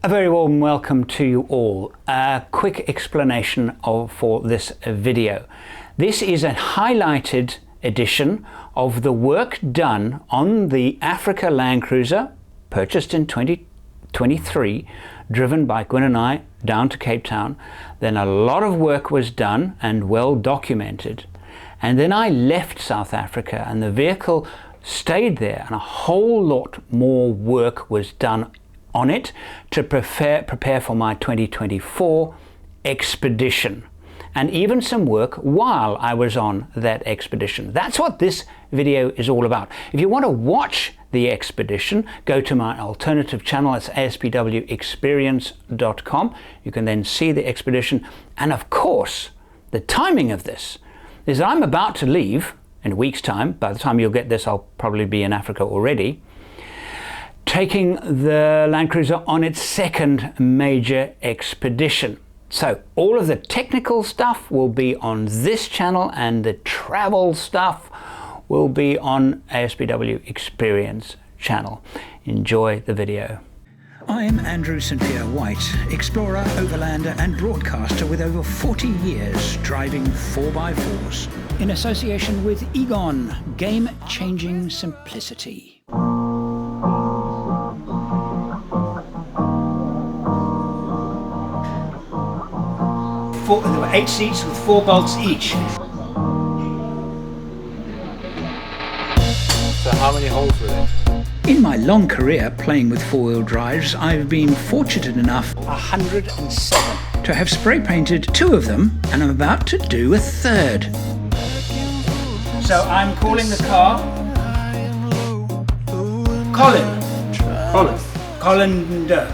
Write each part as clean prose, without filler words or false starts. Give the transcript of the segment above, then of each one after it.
A very warm welcome to you all. A quick explanation for this video. This is a highlighted edition of the work done on the Africa Landcruiser, purchased in 2023, driven by Gwen and I down to Cape Town. Then a lot of work was done and well documented. And then I left South Africa and the vehicle stayed there, and a whole lot more work was done on it to prepare for my 2024 expedition, and even some work while I was on that expedition. That's what this video is all about. If you want to watch the expedition, go to my alternative channel. It's ASPWexperience.com. You can then see the expedition. And of course, the timing of this is that I'm about to leave in a week's time. By the time you'll get this, I'll probably be in Africa already, taking the Landcruiser on its second major expedition. So all of the technical stuff will be on this channel, and the travel stuff will be on ASPW Experience channel. Enjoy the video. I'm Andrew St Pierre White, explorer, overlander and broadcaster with over 40 years driving 4x4s, in association with Egon, game-changing simplicity. There were 8 seats with 4 bulks each. So how many holes were there? In my long career playing with 4-wheel drives, I've been fortunate enough 107 to have spray painted 2 of them, and I'm about to do a 3rd. So I'm calling the car Colander.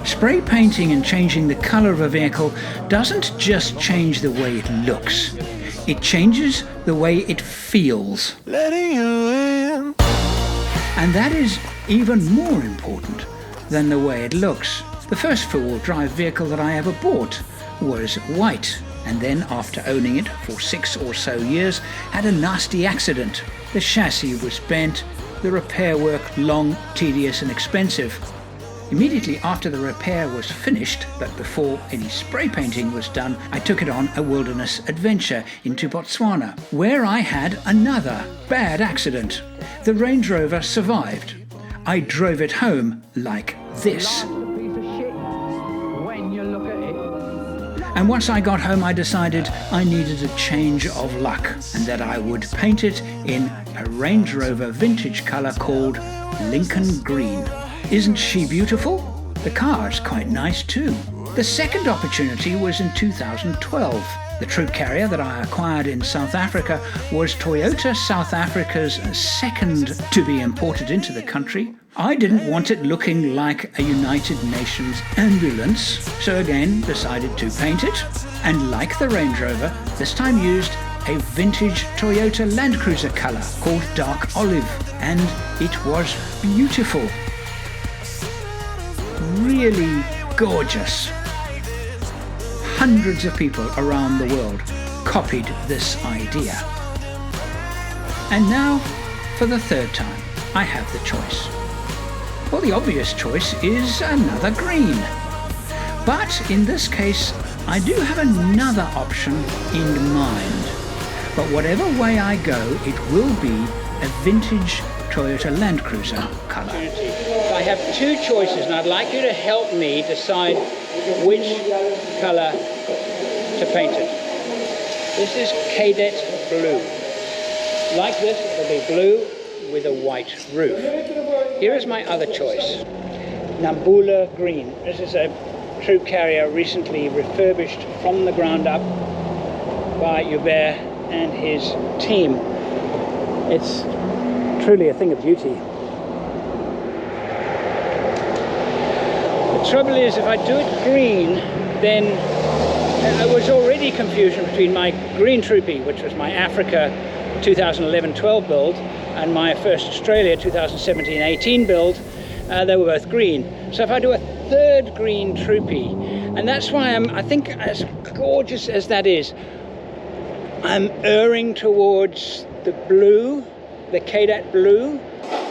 Spray painting and changing the colour of a vehicle doesn't just change the way it looks, it changes the way it feels. Letting you in. And that is even more important than the way it looks. The first 4-wheel drive vehicle that I ever bought was white, and then after owning it for 6 or so years, had a nasty accident. The chassis was bent, the repair work long, tedious and expensive. Immediately after the repair was finished, but before any spray painting was done, I took it on a wilderness adventure into Botswana, where I had another bad accident. The Range Rover survived. I drove it home like this. And once I got home, I decided I needed a change of luck, and that I would paint it in a Range Rover vintage colour called Lincoln Green. Isn't she beautiful? The car is quite nice too. The second opportunity was in 2012. The troop carrier that I acquired in South Africa was Toyota South Africa's second to be imported into the country. I didn't want it looking like a United Nations ambulance, so again decided to paint it, and like the Range Rover, this time used a vintage Toyota Landcruiser colour called Dark Olive, and it was beautiful. Really gorgeous. Hundreds of people around the world copied this idea. And now, for the 3rd time, I have the choice. Well, the obvious choice is another green. But in this case, I do have another option in mind. But whatever way I go, it will be a vintage Toyota Landcruiser colour. I have 2 choices, and I'd like you to help me decide which colour to paint it. This is Cadet Blue. Like this, it'll be blue with a white roof. Here is my other choice, Modular Green. This is a troop carrier recently refurbished from the ground up by Hubert and his team. It's truly a thing of beauty. The trouble is, if I do it green, then there was already confusion between my green Troopy, which was my Africa 2011-12 build, and my first Australia 2017-18 build. They were both green. So if I do a 3rd green Troopy, and that's why I think as gorgeous as that is, I'm erring towards the blue, the Cadet Blue.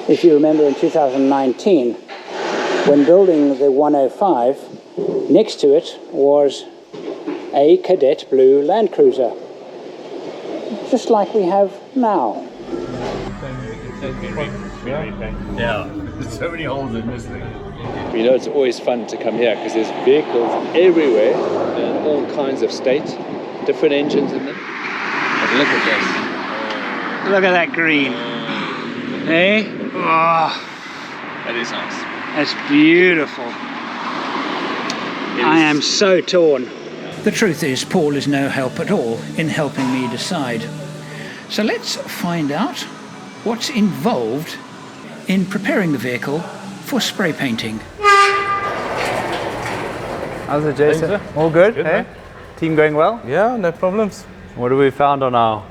If you remember in 2019, when building the 105, next to it was a cadet blue Landcruiser, just like we have now. Yeah, there's so many holes in this thing. You know, it's always fun to come here because there's vehicles everywhere in all kinds of state, different engines in them. But look at this. Look at that green. Hey? Oh, That is nice. that's beautiful. I am so torn. The truth is, Paul is no help at all in helping me decide. So let's find out what's involved in preparing the vehicle for spray painting. How's it, Jason? All good? Good, hey? man. Team going well? Yeah, no problems. What have we found on our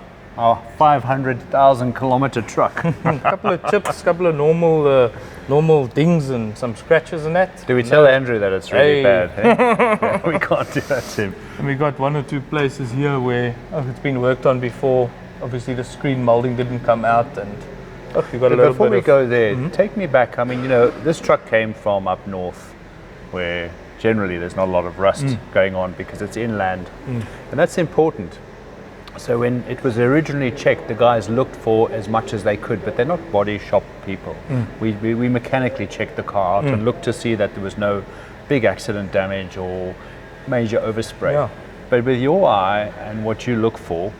500,000 kilometer truck? A couple of chips, couple of normal dings and some scratches and that. Do we tell Andrew that it's really Hey. bad? Hey? Yeah, we can't do that to him. And we got one or two places here where it's been worked on before. Obviously the screen molding didn't come out, and we got a little Before bit we of... go there, take me back. I mean, you know, this truck came from up north where generally there's not a lot of rust going on because it's inland. And that's important. So when it was originally checked, the guys looked for as much as they could, but they're not body shop people. We mechanically checked the car out and looked to see that there was no big accident damage or major overspray. Yeah. But with your eye and what you look for,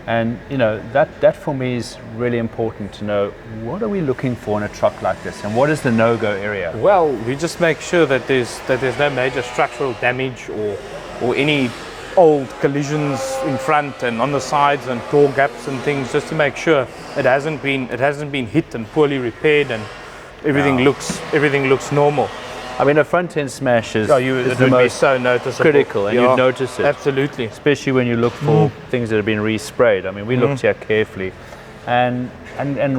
and you know, that for me is really important to know, what are we looking for in a truck like this, and what is the no-go area? Well, we just make sure that there's no major structural damage or any old collisions in front and on the sides and door gaps and things, just to make sure it hasn't been hit and poorly repaired and everything looks normal. I mean, a front end smash is, It is would the be most so noticeable. critical, and Yeah, you'd notice it. Absolutely. Especially when you look for things that have been resprayed. I mean, we looked here carefully, and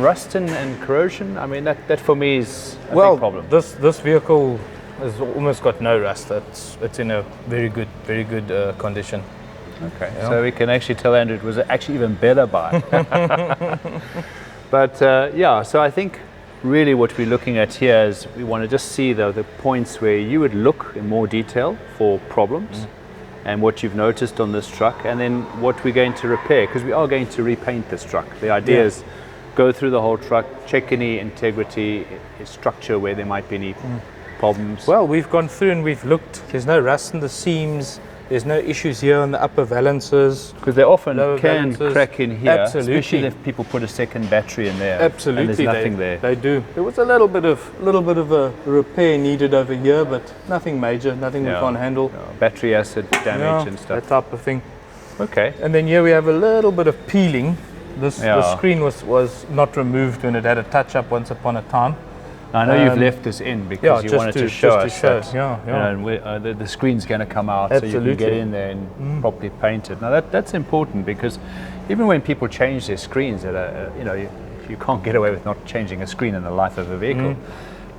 rust and corrosion. I mean, that for me is a big problem. This vehicle has almost got no rust. It's in a very good condition. Okay, Yeah. so we can actually tell Andrew it was actually even better buy. But yeah, so I think really what we're looking at here is we want to just see the points where you would look in more detail for problems and what you've noticed on this truck, and then what we're going to repair, because we are going to repaint this truck. The idea is go through the whole truck, check any integrity, structure where there might be any problems. Well, we've gone through and we've looked. There's no rust in the seams. There's no issues here on the upper valances. Because they often lower can balances. crack in here, Absolutely. especially if people put a second battery in there. Absolutely, and there's nothing there. They do. There was a little bit of a repair needed over here, but nothing major, nothing we can't handle. Battery acid damage and stuff. That type of thing. Okay. And then here we have a little bit of peeling. The screen was not removed when it had a touch up once upon a time. I know you've left this in because you wanted to show us that the screen's going to come out, so you can get in there and properly paint it. Now that's important, because even when people change their screens, you can't get away with not changing a screen in the life of a vehicle.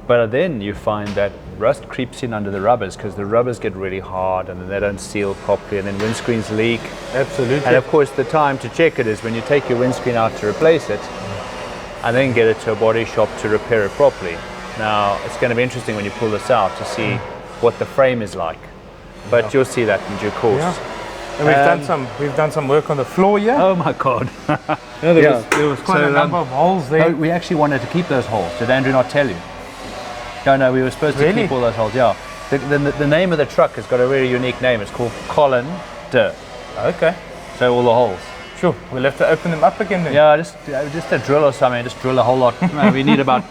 But then you find that rust creeps in under the rubbers, because the rubbers get really hard and then they don't seal properly, and then windscreens leak. Absolutely. And of course the time to check it is when you take your windscreen out to replace it, and then get it to a body shop to repair it properly. Now, it's going to be interesting when you pull this out to see what the frame is like, but you'll see that in due course. Yeah. And we've done some work on the floor here. Oh my God. There was quite a number of holes there. No, we actually wanted to keep those holes. Did Andrew not tell you? No, we were supposed to keep all those holes, yeah. The name of the truck has got a really unique name. It's called Colin de. Okay. So all the holes. Sure, we'll have to open them up again then. Yeah, just a drill or something, just drill a whole lot. We need about,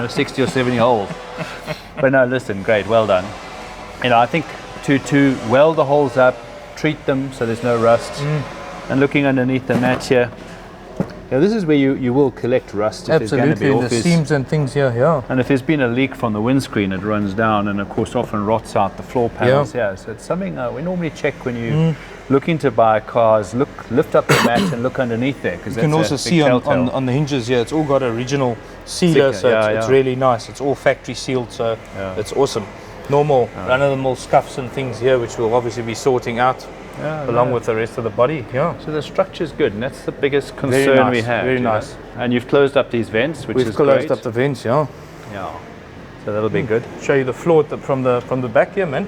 60 or 70 holes. But no, listen, great, well done. I think to weld the holes up, treat them so there's no rust, and looking underneath the mat here, this is where you will collect rust. If Absolutely, there's going to be the seams and things here, yeah. And if there's been a leak from the windscreen, it runs down and of course often rots out the floor panels. Yeah, so it's something we normally check when you looking to buy cars. Lift up the mat and look underneath there, because you can also see on the hinges here, it's all got original sealer, so it's really nice. It's all factory sealed, so it's awesome. Normal run-of-the-mill scuffs and things here, which we'll obviously be sorting out. along with the rest of the body. Yeah. So the structure's good, and that's the biggest concern we have. Very nice. And you've closed up these vents, which is great. We've closed up the vents, yeah. Yeah. So that'll be good. Show you the floor from the back here, man.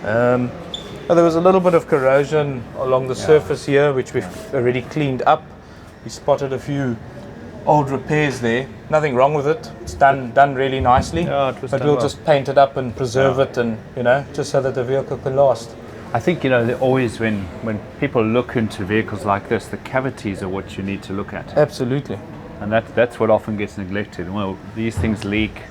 There was a little bit of corrosion along the surface here, which we've already cleaned up. We spotted a few old repairs there. Nothing wrong with it. It's done really nicely. Yeah, it was but done we'll well. just paint it up and preserve it, and just so that the vehicle can last. I think always when people look into vehicles like this, the cavities are what you need to look at. Absolutely. And that's what often gets neglected. Well, these things leak.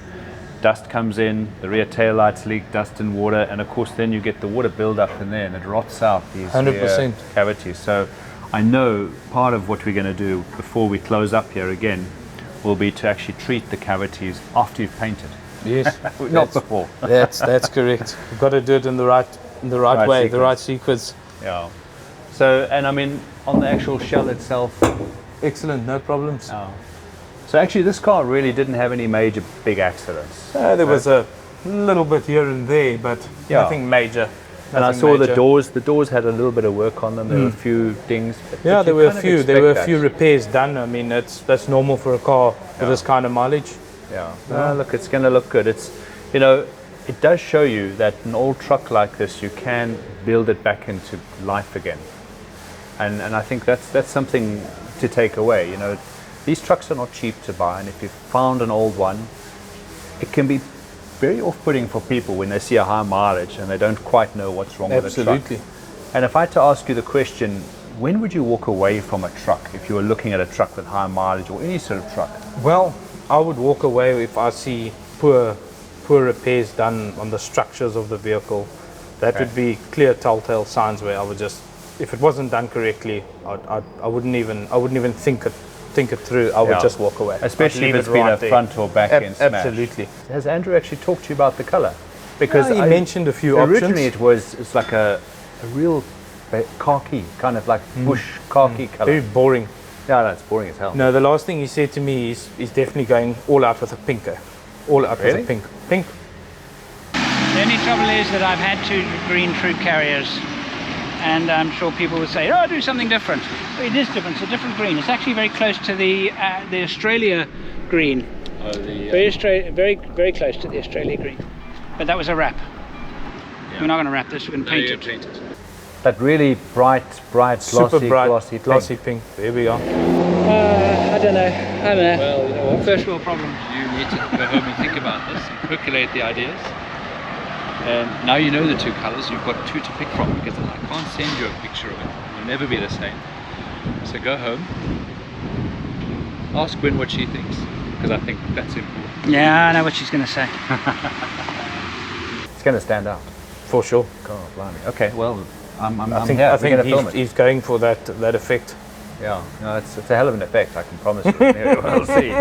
Dust comes in, the rear tail lights leak, dust and water, and of course then you get the water build up in there and it rots out these 100% cavities. So I know part of what we're going to do before we close up here again will be to actually treat the cavities after you've painted. Yes. Not before. That's correct. You've got to do it in the right way, sequence. the right sequence. Yeah. So, and I mean, on the actual shell itself, excellent, no problems. Oh. So actually this car really didn't have any major big accidents. There was a little bit here and there, but nothing major. And I saw the doors had a little bit of work on them. There were a few dings. Yeah, there were a few repairs done. I mean, that's normal for a car with this kind of mileage. Yeah. Look, it's going to look good. It's, it does show you that an old truck like this, you can build it back into life again. And I think that's something to take away. These trucks are not cheap to buy, and if you've found an old one, it can be very off-putting for people when they see a high mileage and they don't quite know what's wrong with the truck. Absolutely. And if I had to ask you the question, when would you walk away from a truck if you were looking at a truck with high mileage or any sort of truck? Well, I would walk away if I see poor repairs done on the structures of the vehicle. That would be clear telltale signs where I would just, if it wasn't done correctly, I wouldn't even think it through. I would just walk away. Especially if it's been a front or back end smash. Absolutely. Has Andrew actually talked to you about the color? Because he mentioned a few options. Originally it's like a real khaki, kind of like bush khaki color. Very boring. Yeah, no, it's boring as hell. No, the last thing he said to me is he's definitely going all out with a pinker. All out with a pink. The only trouble is that I've had 2 green troop carriers, and I'm sure people would say, do something different. Well, it is different. It's a different green. It's actually very close to the Australia green. Very close to the Australia green. But that was a wrap. Yeah. We're not going to wrap this. We're going to paint it. That really bright, super bright, glossy pink. There we are. I don't know. Well, you know what? First world problem. You need to go home and think about this, and percolate the ideas. And now you know the 2 colors, you've got 2 to pick from, because I can't send you a picture of it. It'll never be the same. So go home, ask Gwen what she thinks, because I think that's important. Yeah, I know what she's going to say. It's going to stand out. For sure. God, blimey. Okay, well, I'm I think he's going for that effect. Yeah, no, it's a hell of an effect, I can promise you. We'll see.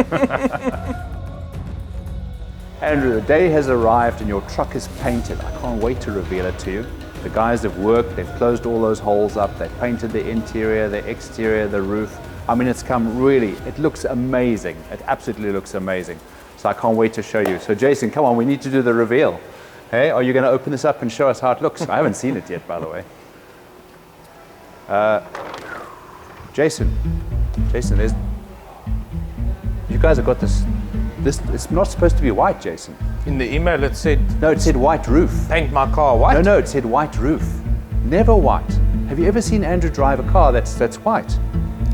Andrew, the day has arrived and your truck is painted. I can't wait to reveal it to you. The guys have worked, they've closed all those holes up, they've painted the interior, the exterior, the roof. I mean, it's come really, it looks amazing. It absolutely looks amazing. So I can't wait to show you. So Jason, come on, we need to do the reveal. Hey, are you going to open this up and show us how it looks? I haven't seen it yet, by the way. Jason, you guys have got this, it's not supposed to be white, Jason. In the email it said... No, it said white roof. Paint my car white? No, it said white roof. Never white. Have you ever seen Andrew drive a car that's white?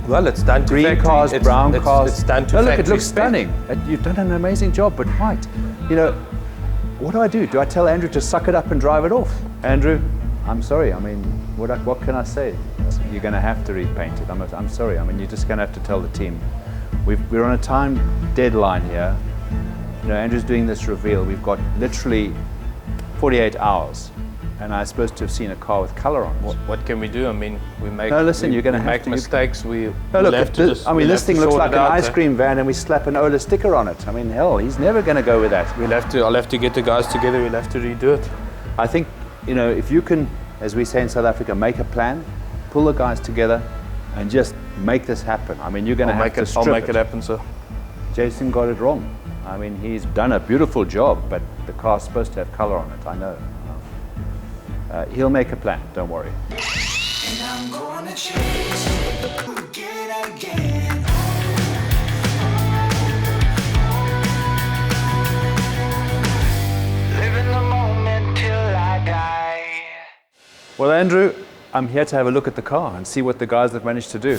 Well, it's done to green factory. cars, brown cars. It's done to look, factory it looks spec. stunning. You've done an amazing job, but white. What do? Do I tell Andrew to suck it up and drive it off? Andrew, I'm sorry. I mean, what can I say? You're going to have to repaint it. I'm sorry. I mean, you're just going to have to tell the team. We're on a time deadline here. Andrew's doing this reveal. We've got literally 48 hours, and I'm supposed to have seen a car with color on it. What can we do? I mean, we make. No, listen, you're going to make mistakes. This thing looks like an ice cream van, and we slap an Ola sticker on it. I mean, hell, he's never going to go with that. I'll have to get the guys together. We'll have to redo it. I think, if you can, as we say in South Africa, make a plan, pull the guys together, and just make this happen. I mean, you're going to have to strip I'll make it happen, sir. Jason got it wrong. I mean, he's done a beautiful job, but the car's supposed to have color on it, I know. He'll make a plan, don't worry. And I'm gonna chase it again and again. Living the moment till I die. Well, Andrew, I'm here to have a look at the car and see what the guys have managed to do.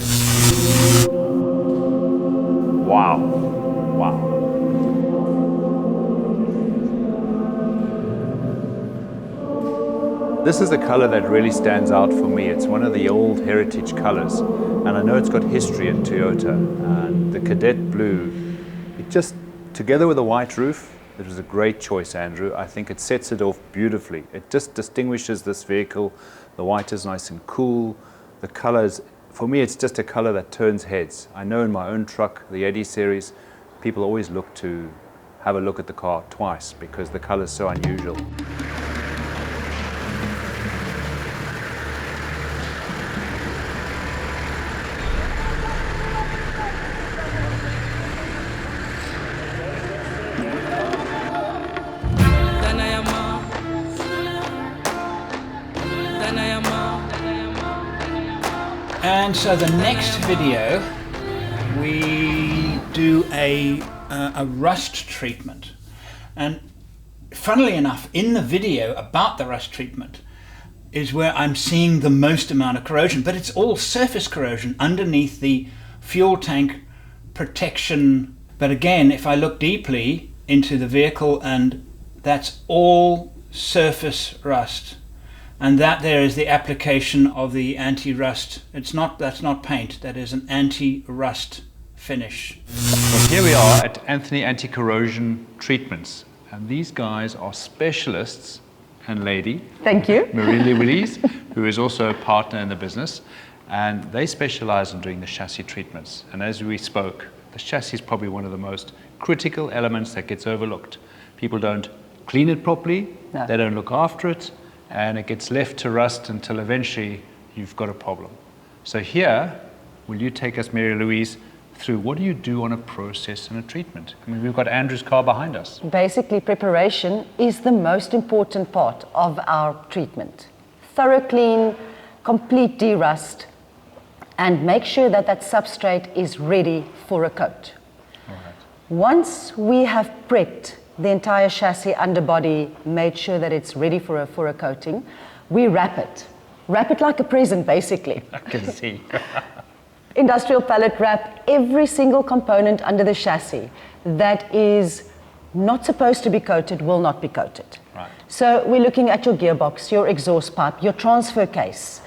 Wow. Wow. This is the color that really stands out for me. It's one of the old heritage colors, and I know it's got history in Toyota. And the Cadet Blue, it just, together with the white roof, it was a great choice, Andrew. I think it sets it off beautifully. It just distinguishes this vehicle. The white is nice and cool. The colors, for me, it's just a color that turns heads. I know in my own truck, the 80 series, people always look to have a look at the car twice because the color is so unusual. And so the next video, we do a rust treatment. And funnily enough, in the video about the rust treatment is where I'm seeing the most amount of corrosion, but it's all surface corrosion underneath the fuel tank protection. But again, if I look deeply into the vehicle, and that's all surface rust. And that there is the application of the anti-rust. That's not paint, that is an anti-rust finish. Well, here we are at Anthony Anti-Corrosion Treatments. And these guys are specialists, and lady. Thank you. Marie Willies, who is also a partner in the business. And they specialize in doing the chassis treatments. And as we spoke, the chassis is probably one of the most critical elements that gets overlooked. People don't clean it properly, No. They don't look after it, and it gets left to rust until eventually you've got a problem. So here, will you take us, Mary Louise, through what do you do on a process and a treatment? I mean, we've got Andrew's car behind us. Basically, preparation is the most important part of our treatment. Thorough clean, complete de-rust, and make sure that that substrate is ready for a coat. All right. Once we have prepped the entire chassis underbody, made sure that it's ready for a coating, we wrap it. Wrap it like a present, basically. I can see. Industrial pallet wrap every single component under the chassis that is not supposed to be coated will not be coated. Right. So we're looking at your gearbox, your exhaust pipe, your transfer case,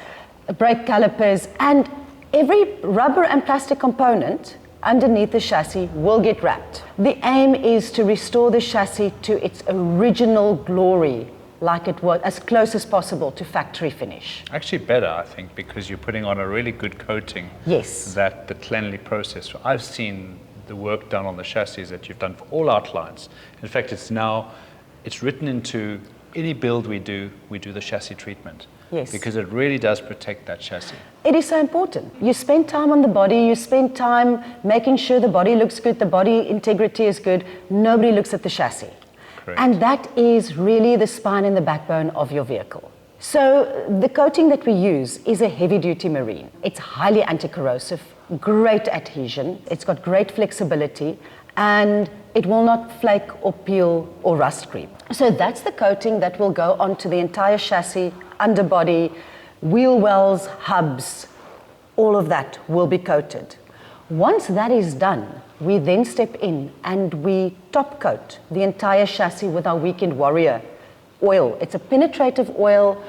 brake calipers, and every rubber and plastic component underneath the chassis will get wrapped. The aim is to restore the chassis to its original glory, like it was, as close as possible to factory finish. Actually better, I think, because you're putting on a really good coating. Yes. That the cleanly process. I've seen the work done on the chassis that you've done for all our clients. In fact, it's written into any build we do the chassis treatment. Yes. Because it really does protect that chassis. It is so important. You spend time on the body, you spend time making sure the body looks good, the body integrity is good. Nobody looks at the chassis. Correct. And that is really the spine and the backbone of your vehicle. So the coating that we use is a heavy-duty marine. It's highly anti-corrosive, great adhesion, it's got great flexibility, and it will not flake or peel or rust creep. So that's the coating that will go onto the entire chassis, underbody, wheel wells, hubs, all of that will be coated. Once that is done, we then step in and we top coat the entire chassis with our Weekend Warrior oil. It's a penetrative oil.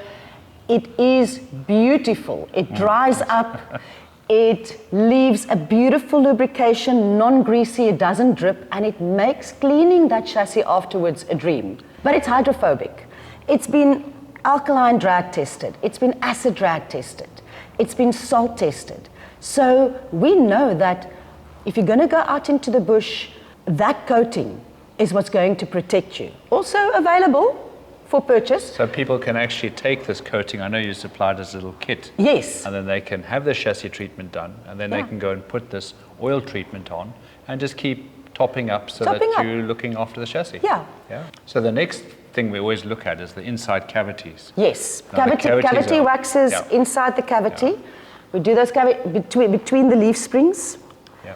It is beautiful. It dries up. It leaves a beautiful lubrication, non-greasy, it doesn't drip, and it makes cleaning that chassis afterwards a dream. But it's hydrophobic. It's been alkaline drag tested. It's been acid drag tested. It's been salt tested. So we know that if you're going to go out into the bush, that coating is what's going to protect you. Also available for purchase. So people can actually take this coating, I know you supplied as a little kit. Yes. And then they can have their chassis treatment done, and then they can go and put this oil treatment on and just keep topping up so that you're looking after the chassis. Yeah. Yeah. So the next thing we always look at is the inside cavities. Yes, Now, the cavity are- waxes yeah. inside the cavity. We do those between the leaf springs, Yeah,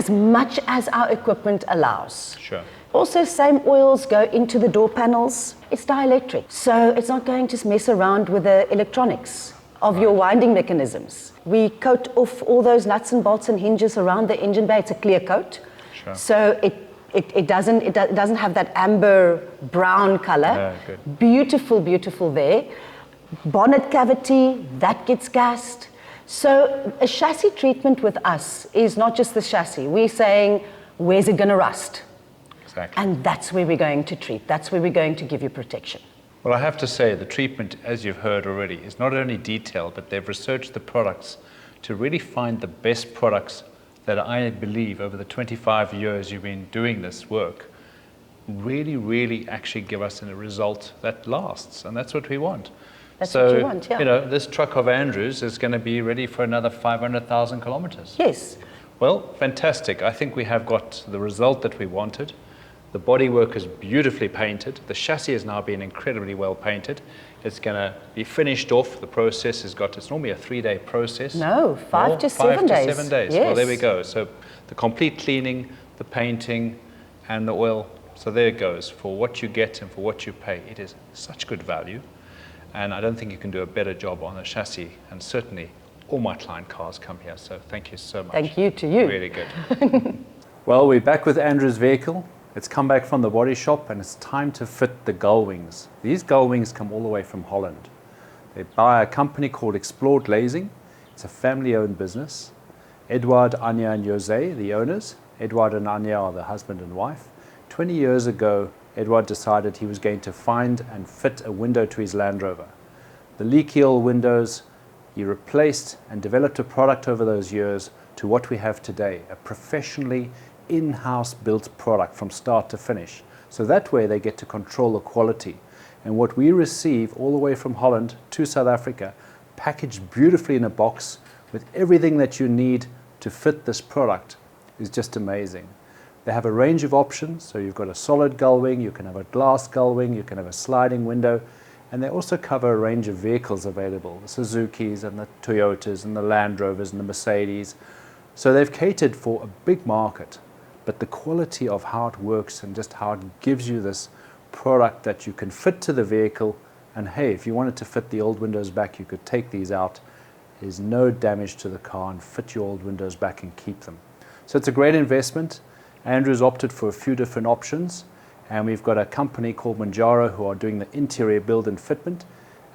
as much as our equipment allows. sure. Also, same oils go into the door panels. It's dielectric, so it's not going to mess around with the electronics of your winding mechanisms. We coat off all those nuts and bolts and hinges around the engine bay. It's a clear coat, Sure. so it doesn't have that amber brown color. Yeah, good. Beautiful, beautiful there. Bonnet cavity, that gets gassed. So a chassis treatment with us is not just the chassis. We're saying, where's it going to rust? Exactly. And that's where we're going to treat. That's where we're going to give you protection. Well, I have to say, the treatment, as you've heard already, is not only detailed, but they've researched the products to really find the best products that I believe over the 25 years you've been doing this work really, really actually give us a result that lasts. And that's what we want. That's so, what you want, yeah. You know, this truck of Andrew's is going to be ready for another 500,000 kilometers. Yes. Well, fantastic. I think we have got the result that we wanted. The bodywork is beautifully painted. The chassis has now been incredibly well painted. It's going to be finished off. The process has got, it's normally a 3-day process. No, 5 to 7 days. 5 to 7 days. Yes. Well, there we go. So the complete cleaning, the painting, and the oil. So there it goes. For what you get and for what you pay, it is such good value. And I don't think you can do a better job on a chassis. And certainly, all my client cars come here. So thank you so much. Thank you to you. Really good. Well, we're back with Andrew's vehicle. It's come back from the body shop and it's time to fit the gull wings. These gull wings come all the way from Holland. They're by a company called Explore Glazing. It's a family-owned business. Edward, Anya, and Jose, the owners. Edward and Anya are the husband and wife. 20 years ago, Edward decided he was going to find and fit a window to his Land Rover. The leak heel windows, he replaced and developed a product over those years to what we have today, a professionally in-house built product from start to finish. So that way they get to control the quality. And what we receive all the way from Holland to South Africa, packaged beautifully in a box with everything that you need to fit this product, is just amazing. They have a range of options. So you've got a solid gull wing, you can have a glass gull wing, you can have a sliding window, and they also cover a range of vehicles available, the Suzukis and the Toyotas and the Land Rovers and the Mercedes. So they've catered for a big market. But the quality of how it works and just how it gives you this product that you can fit to the vehicle, and hey, if you wanted to fit the old windows back, you could take these out. There's no damage to the car and fit your old windows back and keep them. So it's a great investment. Andrew's opted for a few different options, and we've got a company called Modular who are doing the interior build and fitment,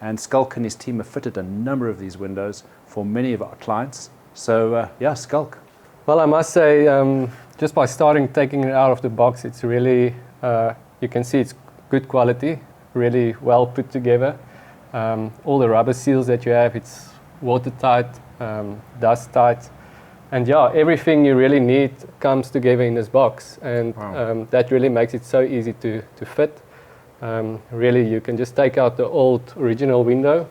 and Skulk and his team have fitted a number of these windows for many of our clients. So yeah, Skulk. Well, I must say, just by taking it out of the box, it's really, you can see it's good quality, really well put together. All the rubber seals that you have, it's watertight, dust tight. And yeah, everything you really need comes together in this box. And Wow. that really makes it so easy to fit. Really, you can just take out the old original window,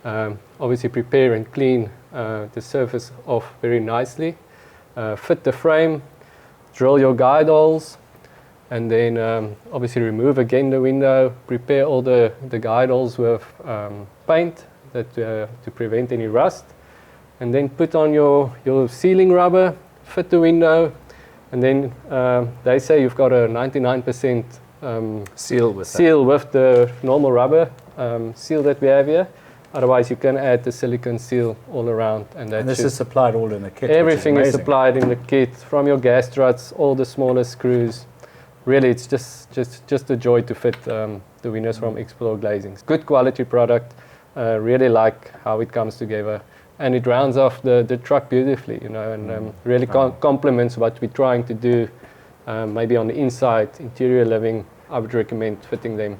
obviously prepare and clean the surface off very nicely. Fit the frame, drill your guide holes, and then obviously remove again the window, prepare all the guide holes with paint to prevent any rust, and then put on your sealing rubber, fit the window, and then they say you've got a 99% Seal with with the normal rubber seal that we have here. Otherwise, you can add the silicone seal all around, and this is supplied all in the kit. everything is supplied in the kit, from your gas struts, all the smaller screws. Really, it's just a joy to fit the windows from Explore Glazing. Good quality product. Really like how it comes together, and it rounds off the truck beautifully, you know, and really complements what we're trying to do. Maybe on the inside, interior living. I would recommend fitting them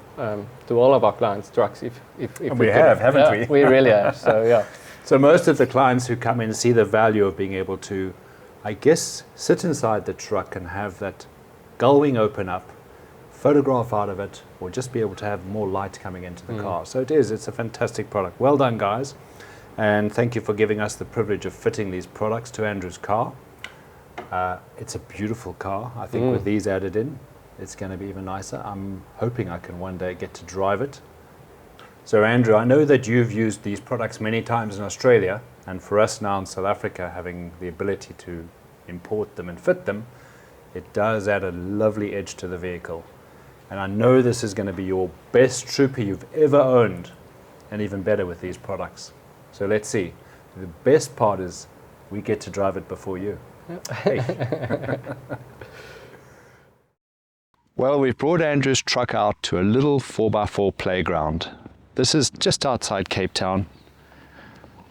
to all of our clients' trucks. If we have, haven't we? We really have. So yeah. So most of the clients who come in see the value of being able to, I guess, sit inside the truck and have that gull wing open up, photograph out of it, or just be able to have more light coming into the car. So it's a fantastic product. Well done, guys. And thank you for giving us the privilege of fitting these products to Andrew's car. It's a beautiful car, I think, with these added in. it's going to be even nicer. I'm hoping I can one day get to drive it. So Andrew, I know that you've used these products many times in Australia, and for us now in South Africa, having the ability to import them and fit them, it does add a lovely edge to the vehicle. And I know this is going to be your best trooper you've ever owned, and even better with these products. So let's see. The best part is we get to drive it before you. Hey. Well, we've brought Andrew's truck out to a little 4x4 playground. This is just outside Cape Town.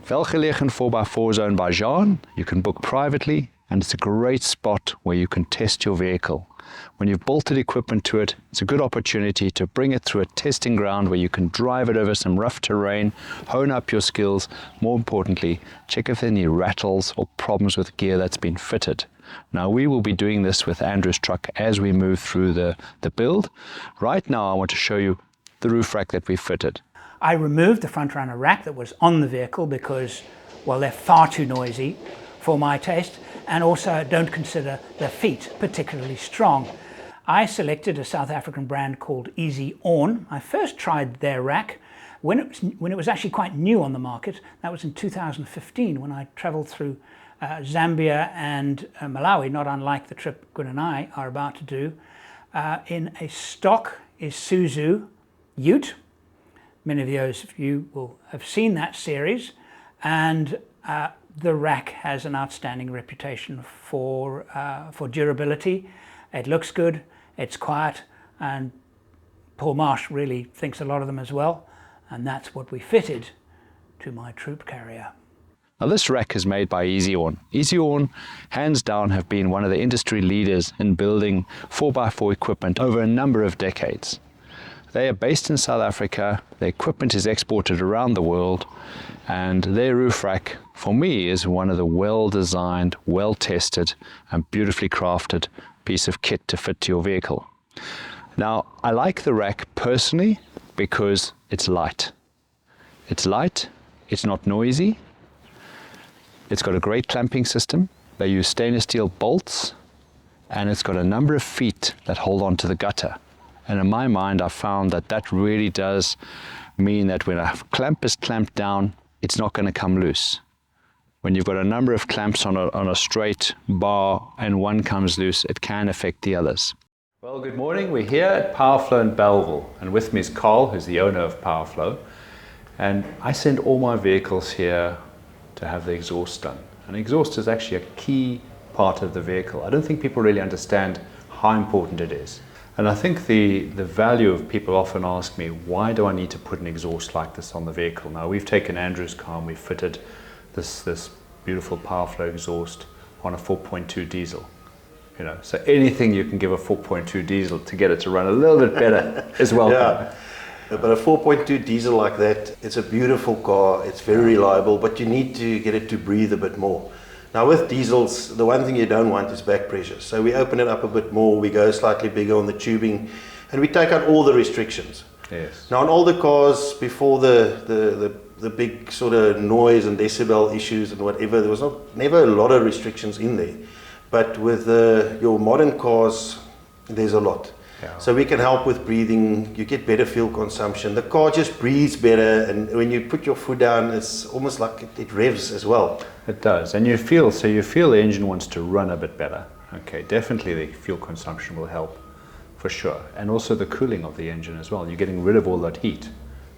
Welgelegen 4x4 is owned by Jean. You can book privately, and it's a great spot where you can test your vehicle. When you've bolted equipment to it, it's a good opportunity to bring it through a testing ground where you can drive it over some rough terrain, hone up your skills. More importantly, check if there are any rattles or problems with gear that's been fitted. Now, we will be doing this with Andrew's truck as we move through the build. Right now, I want to show you the roof rack that we fitted. I removed the front runner rack that was on the vehicle because, well, they're far too noisy for my taste, and also don't consider the feet particularly strong. I selected a South African brand called Easy On. I first tried their rack when it was actually quite new on the market. That was in 2015 when I traveled through Zambia and Malawi, not unlike the trip Gun and I are about to do, in a stock Isuzu Ute. Many of you will have seen that series, and the rack has an outstanding reputation for durability. It looks good, it's quiet, and Paul Marsh really thinks a lot of them as well, and that's what we fitted to my troop carrier. Now, this rack is made by Easy On. Easy On, hands down, have been one of the industry leaders in building 4x4 equipment over a number of decades. They are based in South Africa, their equipment is exported around the world, and their roof rack, for me, is one of the well-designed, well-tested, and beautifully crafted piece of kit to fit to your vehicle. Now, I like the rack personally because it's light. It's light, it's not noisy, it's got a great clamping system. They use stainless steel bolts, and it's got a number of feet that hold on to the gutter. And in my mind, I found that that really does mean that when a clamp is clamped down, it's not going to come loose. When you've got a number of clamps on a straight bar and one comes loose, it can affect the others. Well, good morning. We're here at Powerflow in Belleville, and with me is Carl, who's the owner of Powerflow. And I send all my vehicles here to have the exhaust done. And exhaust is actually a key part of the vehicle. I don't think people really understand how important it is. And I think the value of people often ask me, why do I need to put an exhaust like this on the vehicle? Now, we've taken Andrew's car and we've fitted this beautiful Powerflow exhaust on a 4.2 diesel. You know, so anything you can give a 4.2 diesel to get it to run a little bit better is welcome. Yeah. But a 4.2 diesel like that, it's a beautiful car, it's very reliable, but you need to get it to breathe a bit more. Now with diesels, the one thing you don't want is back pressure. So we open it up a bit more, we go slightly bigger on the tubing, and we take out all the restrictions. Yes. Now on all the cars before the big sort of noise and decibel issues and whatever, there was never a lot of restrictions in there. But with your modern cars, there's a lot. Yeah. So we can help with breathing, you get better fuel consumption, the car just breathes better, and when you put your foot down, it's almost like it revs as well. It does, and you feel the engine wants to run a bit better. Okay, definitely the fuel consumption will help, for sure. And also the cooling of the engine as well. You're getting rid of all that heat,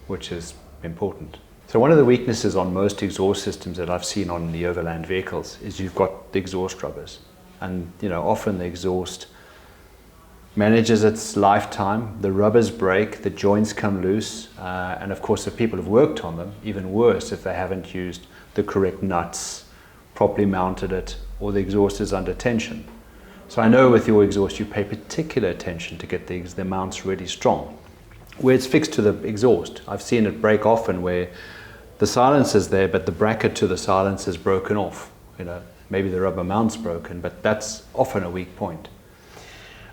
which is important. So one of the weaknesses on most exhaust systems that I've seen on the Overland vehicles is you've got the exhaust rubbers. And you know, often the exhaust manages its lifetime, the rubbers break, the joints come loose, and of course if people have worked on them, even worse if they haven't used the correct nuts, properly mounted it, or the exhaust is under tension. So I know with your exhaust you pay particular attention to get the mounts really strong. Where it's fixed to the exhaust, I've seen it break often where the silencer's there but the bracket to the silencer is broken off. You know, maybe the rubber mount's broken, but that's often a weak point.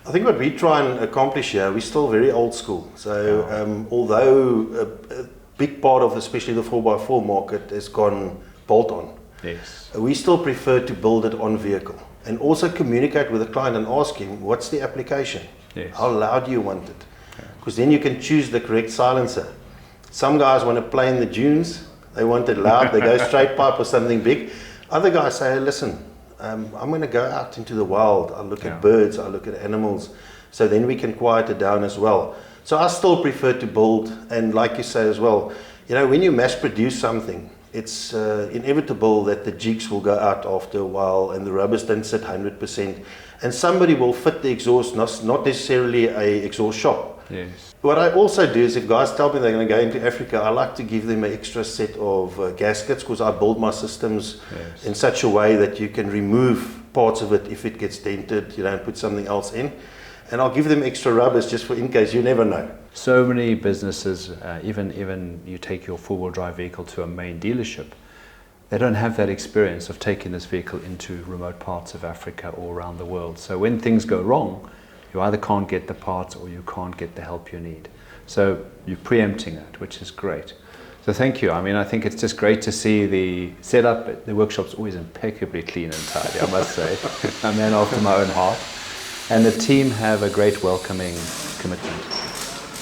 I think what we try and accomplish here, we're still very old school. So although a big part of especially the 4x4 market has gone bolt-on, yes, we still prefer to build it on vehicle and also communicate with the client and ask him, what's the application? Yes. How loud do you want it? Because then you can choose the correct silencer. Some guys want to play in the dunes, they want it loud, they go straight pipe or something big. Other guys say, hey, listen, I'm going to go out into the wild, I'll look at birds, I'll look at animals, so then we can quiet it down as well. So I still prefer to build, and like you say as well, you know, when you mass produce something, it's inevitable that the jigs will go out after a while and the rubbers don't sit 100%, and somebody will fit the exhaust, not necessarily a exhaust shop. Yes. What I also do is, if guys tell me they're going to go into Africa, I like to give them an extra set of gaskets, because I build my systems in such a way that you can remove parts of it if it gets dented, you know, and put something else in. And I'll give them extra rubbers just for in case, you never know. So many businesses, even you take your four-wheel drive vehicle to a main dealership, they don't have that experience of taking this vehicle into remote parts of Africa or around the world. So when things go wrong, you either can't get the parts or you can't get the help you need. So you're preempting it, which is great. So thank you. I mean, I think it's just great to see the setup. The workshop's always impeccably clean and tidy, I must say. A man after my own heart. And the team have a great welcoming commitment.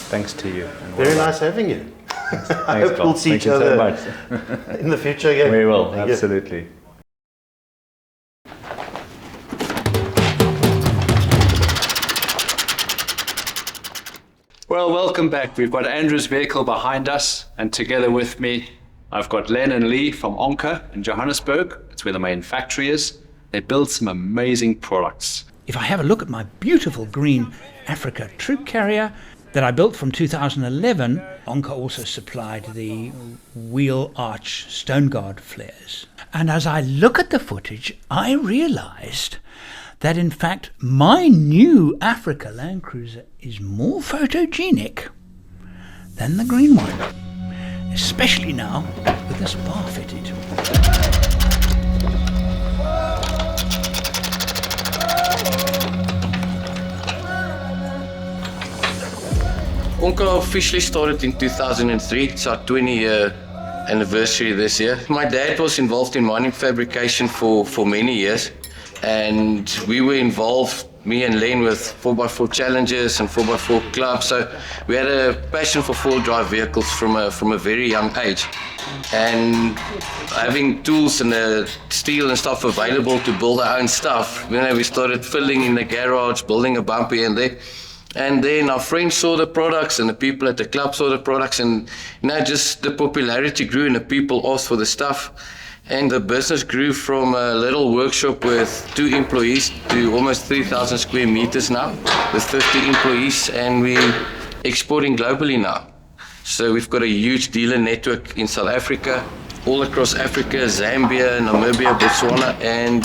Thanks to you. And very nice having you. I hope we'll see each other in the future again. We will, absolutely. Well, welcome back. We've got Andrew's vehicle behind us, and together with me, I've got Len and Lee from Onka in Johannesburg. It's where the main factory is. They build some amazing products. If I have a look at my beautiful green Africa troop carrier that I built from 2011, Onka also supplied the wheel arch stone guard flares. And as I look at the footage, I realized that in fact my new Africa Landcruiser is more photogenic than the green one, especially now with this bar fitted. Onka officially started in 2003. It's our 20-year anniversary this year. My dad was involved in mining fabrication for many years, and we were involved, me and Len, with 4x4 challenges and 4x4 clubs. So we had a passion for four-wheel drive vehicles from a very young age. And having tools and the steel and stuff available to build our own stuff, you know, we started filling in the garage, building a bumper here and there. And then our friends saw the products and the people at the club saw the products, and you know, just the popularity grew and the people asked for the stuff. And the business grew from a little workshop with 2 employees to almost 3,000 square meters now with 50 employees, and we're exporting globally now. So we've got a huge dealer network in South Africa, all across Africa, Zambia, Namibia, Botswana, and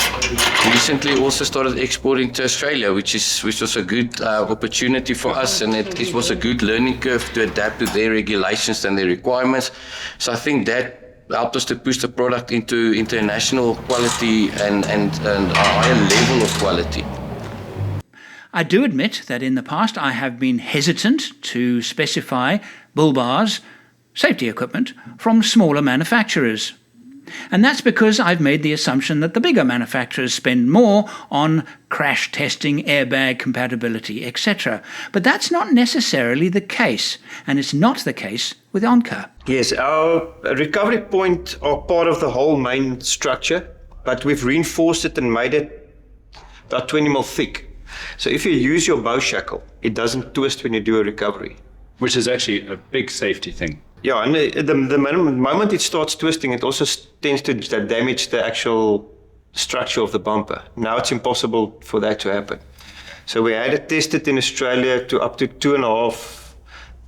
recently also started exporting to Australia, which was a good opportunity for us, and it was a good learning curve to adapt to their regulations and their requirements. So I think that helped us to push the product into international quality and a higher level of quality. I do admit that in the past I have been hesitant to specify bull bars, safety equipment, from smaller manufacturers. And that's because I've made the assumption that the bigger manufacturers spend more on crash testing, airbag compatibility, etc. But that's not necessarily the case, and it's not the case with Onka. Yes, our recovery point are part of the whole main structure, but we've reinforced it and made it about 20 mil thick. So if you use your bow shackle, it doesn't twist when you do a recovery. Which is actually a big safety thing. Yeah, and the moment it starts twisting, it also tends to damage the actual structure of the bumper. Now it's impossible for that to happen. So we had it tested in Australia to up to 2.5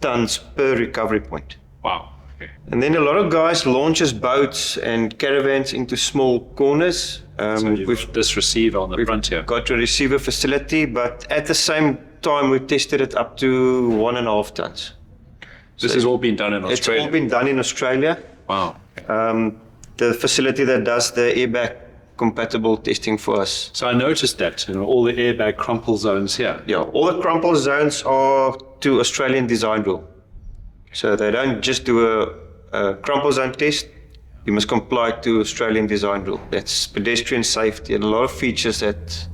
tons per recovery point. Wow. Okay. And then a lot of guys launches boats and caravans into small corners. So we've this receiver on the front here. We've got a receiver facility, but at the same time we tested it up to 1.5 tons. This has all been done in Australia? It's all been done in Australia. Wow. Okay. The facility that does the airbag compatible testing for us. So I noticed that, you know, all the airbag crumple zones here. Yeah, all the crumple zones are to Australian design rule. So they don't just do a crumple zone test, you must comply to Australian design rule. That's pedestrian safety and a lot of features that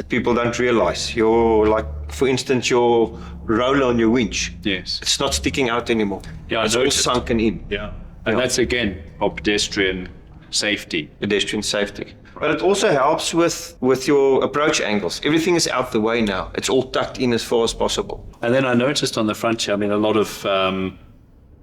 people don't realize. Like for instance, your roller on your winch. Yes. It's not sticking out anymore. Yeah, it's all sunken in. Yeah. And that's again for pedestrian safety. Pedestrian safety. But it also helps with your approach angles. Everything is out the way now. It's all tucked in as far as possible. And then I noticed on the front here, I mean, a lot of,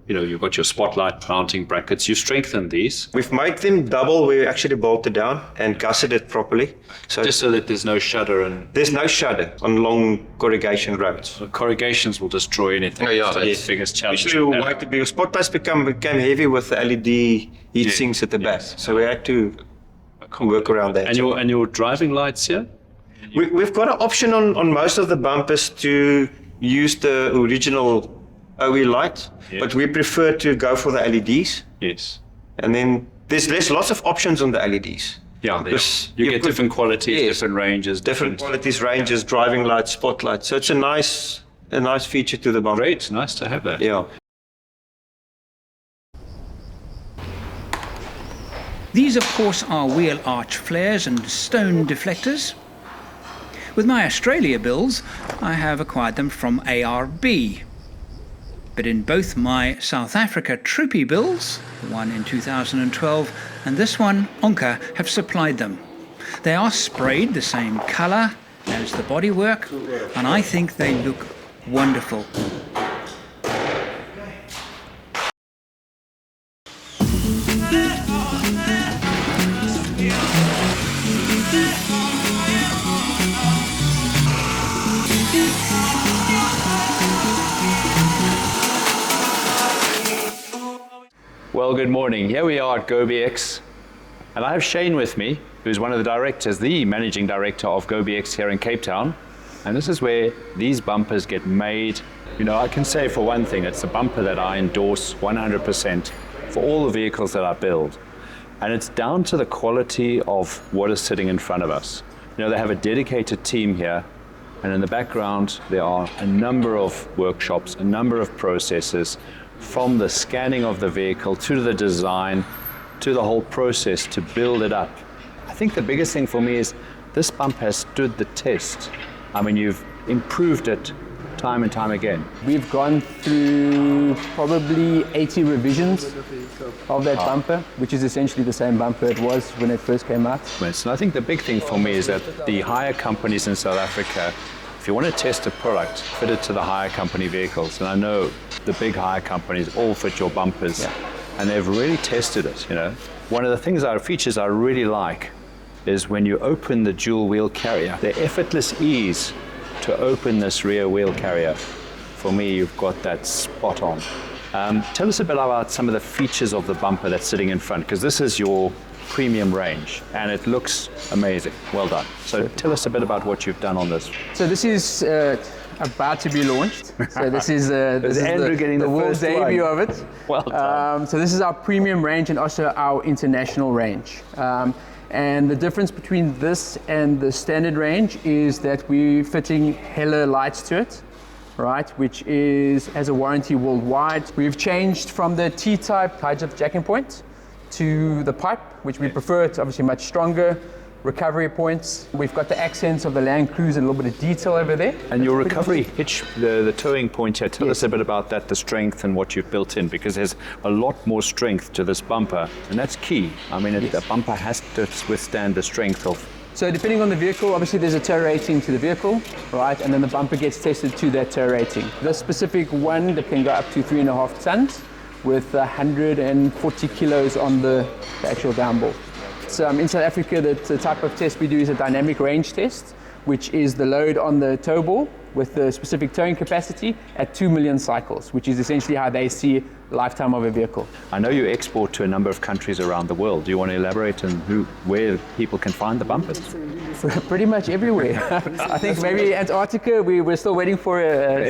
you've got your spotlight mounting brackets. You strengthened these. We've made them double. We actually bolted down and gusseted properly. So just so that there's no shudder and... There's no shudder on long corrugation roads. So corrugations will destroy anything. Oh, yeah. So that's the biggest challenge. Usually like to be, your spot lights became heavy with the LED heat sinks at the back. So we had to work around that. And your driving lights here? We've got an option on most of the bumpers to use the original OE light, but we prefer to go for the LEDs. Yes. And then there's lots of options on the LEDs. Yeah, you get different qualities, different ranges. Different qualities, ranges, driving lights, spotlights. So it's a nice feature to the bumper. Great, nice to have that. Yeah. These, of course, are wheel arch flares and stone deflectors. With my Australia builds, I have acquired them from ARB. But in both my South Africa Troopy builds, the one in 2012 and this one, Onka, have supplied them. They are sprayed the same colour as the bodywork, and I think they look wonderful. Well, good morning. Here we are at GoBX, and I have Shane with me, who's one of the directors, the managing director of GoBX here in Cape Town. And this is where these bumpers get made. You know, I can say for one thing, it's a bumper that I endorse 100% for all the vehicles that I build. And it's down to the quality of what is sitting in front of us. You know, they have a dedicated team here, and in the background there are a number of workshops, a number of processes, from the scanning of the vehicle to the design to the whole process to build it up. I think the biggest thing for me is this bumper has stood the test. I mean, you've improved it time and time again. We've gone through probably 80 revisions of that bumper, which is essentially the same bumper it was when it first came out. And I think the big thing for me is that the hire companies in South Africa, if you want to test a product, fit it to the hire company vehicles. And I know the big hire companies all fit your bumpers, and they've really tested it, you know. One of the features I really like is when you open the dual wheel carrier, the effortless ease to open this rear wheel carrier. For me, you've got that spot on. Tell us a bit about some of the features of the bumper that's sitting in front, because this is your premium range and it looks amazing. Well done. So tell us a bit about what you've done on this. So this is about to be launched. So this is Andrew getting the world first debut one. of it. Well done. So this is our premium range and also our international range. And the difference between this and the standard range is that we're fitting Hella lights to it, right, which has a warranty worldwide. We've changed from the T-type high-dip jacking point to the pipe, which we prefer. It's obviously much stronger. Recovery points. We've got the accents of the Landcruiser and a little bit of detail over there. And your recovery hitch, the towing point here, tell us a bit about that, the strength and what you've built in, because there's a lot more strength to this bumper, and that's key. I mean, the bumper has to withstand the strength of... So depending on the vehicle, obviously there's a tow rating to the vehicle, right, and then the bumper gets tested to that tow rating. This specific one that can go up to 3.5 tons with 140 kilos on the actual downboard. In South Africa, the type of test we do is a dynamic range test, which is the load on the tow ball with the specific towing capacity at 2 million cycles, which is essentially how they see the lifetime of a vehicle. I know you export to a number of countries around the world. Do you want to elaborate on where people can find the bumpers? Pretty much everywhere. I think maybe Antarctica, we're still waiting for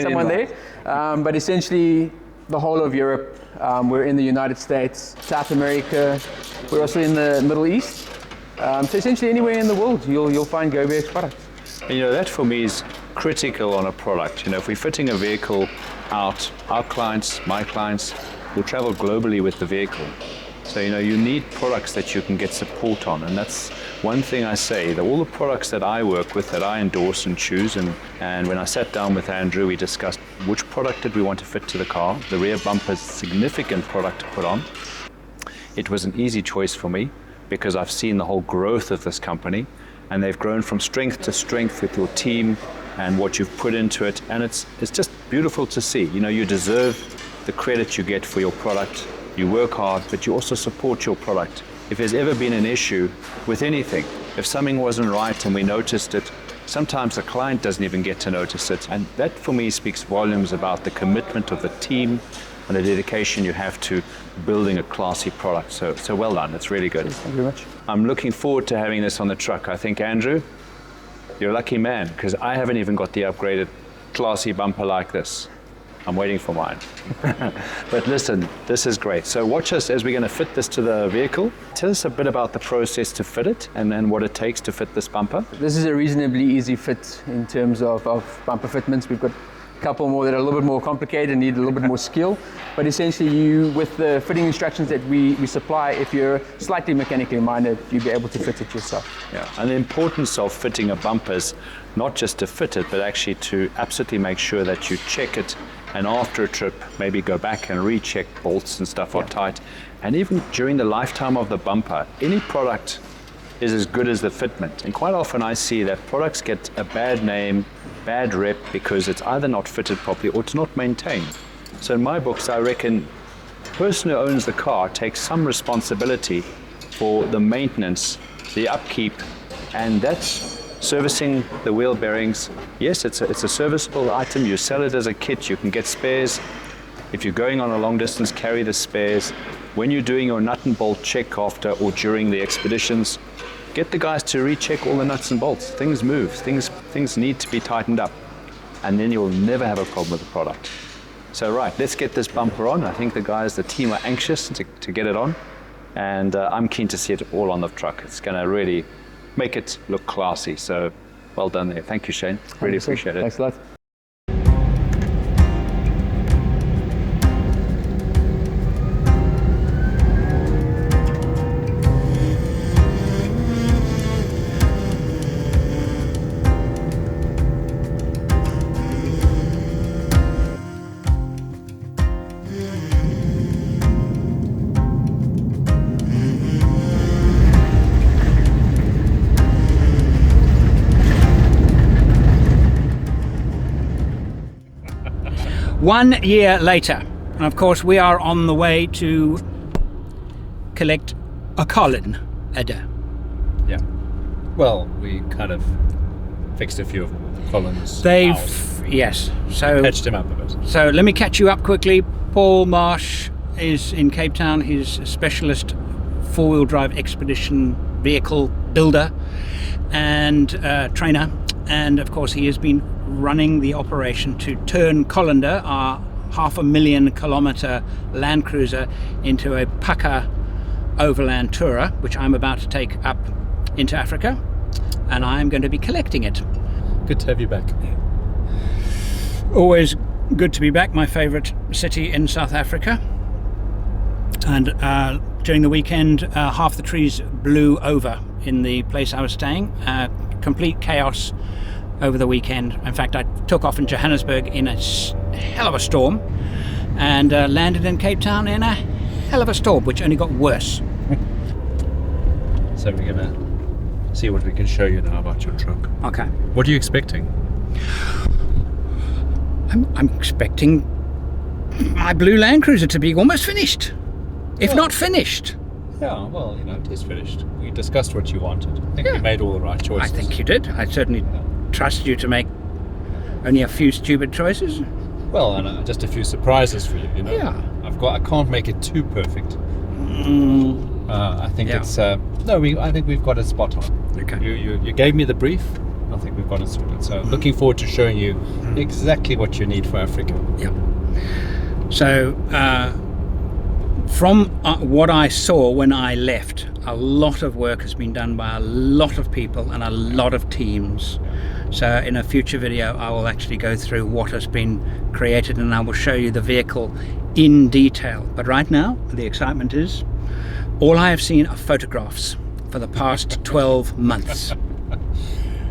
someone there, but essentially the whole of Europe. We're in the United States, South America. We're also in the Middle East. So essentially anywhere in the world, you'll find GoBX products. And you know, that for me is critical on a product. You know, if we're fitting a vehicle out, our clients, my clients, will travel globally with the vehicle. So, you know, you need products that you can get support on, and that's one thing I say, that all the products that I work with, that I endorse and choose, and when I sat down with Andrew, we discussed which product did we want to fit to the car. The rear bumper is a significant product to put on. It was an easy choice for me because I've seen the whole growth of this company, and they've grown from strength to strength with your team and what you've put into it, and it's just beautiful to see. You know, you deserve the credit you get for your product. You work hard, but you also support your product. If there's ever been an issue with anything, if something wasn't right and we noticed it, sometimes the client doesn't even get to notice it. And that for me speaks volumes about the commitment of the team and the dedication you have to building a classy product. So well done, it's really good. Thank you very much. I'm looking forward to having this on the truck. I think, Andrew, you're a lucky man, because I haven't even got the upgraded classy bumper like this. I'm waiting for mine. But listen, this is great. So watch us as we're going to fit this to the vehicle. Tell us a bit about the process to fit it and what it takes to fit this bumper. This is a reasonably easy fit in terms of bumper fitments. We've got a couple more that are a little bit more complicated and need a little bit more skill. But essentially, with the fitting instructions that we supply, if you're slightly mechanically minded, you'll be able to fit it yourself. Yeah, and the importance of fitting a bumper is not just to fit it, but actually to absolutely make sure that you check it, and after a trip, maybe go back and recheck bolts and stuff are tight. And even during the lifetime of the bumper, any product is as good as the fitment. And quite often I see that products get a bad name, bad rep, because it's either not fitted properly or it's not maintained. So in my books, I reckon the person who owns the car takes some responsibility for the maintenance, the upkeep, and that's servicing the wheel bearings. Yes, it's a serviceable item. You sell it as a kit. You can get spares. If you're going on a long distance, carry the spares. When you're doing your nut and bolt check after or during the expeditions, get the guys to recheck all the nuts and bolts. Things move. Things need to be tightened up, and then you'll never have a problem with the product. So right, let's get this bumper on. I think the team are anxious to get it on, and I'm keen to see it all on the truck. It's going to really make it look classy. So well done there. Thank you, Shane. Really appreciate it. Thanks a lot. One year later, and of course we are on the way to collect a Colin Edda. Yeah. Well, we kind of fixed a few of Colin's. Yes. So patched him up a bit. So let me catch you up quickly. Paul Marsh is in Cape Town. He's a specialist four-wheel drive expedition vehicle builder and trainer. And of course he has been running the operation to turn Colander, our 500,000 kilometre Landcruiser, into a pucker overland tourer, which I'm about to take up into Africa, and I'm going to be collecting it. Good to have you back. Always good to be back. My favourite city in South Africa. And during the weekend, half the trees blew over in the place I was staying. Complete chaos over the weekend. In fact, I took off in Johannesburg in a hell of a storm and landed in Cape Town in a hell of a storm, which only got worse. So we're going to see what we can show you now about your truck. Okay. What are you expecting? I'm expecting my blue Landcruiser to be almost finished, if not finished. Yeah, well, you know, it is finished. We discussed what you wanted. I think we made all the right choices. I think you did. I certainly trust you to make only a few stupid choices. Well, and just a few surprises for you, you know. Yeah. I can't make it too perfect. I think it's I think we've got it spot on. Okay. You gave me the brief. I think we've got it sorted. So looking forward to showing you exactly what you need for Africa. Yeah. So from what I saw when I left, a lot of work has been done by a lot of people and a lot of teams. So in a future video I will actually go through what has been created and I will show you the vehicle in detail. But right now the excitement is All I have seen are photographs for the past 12 months.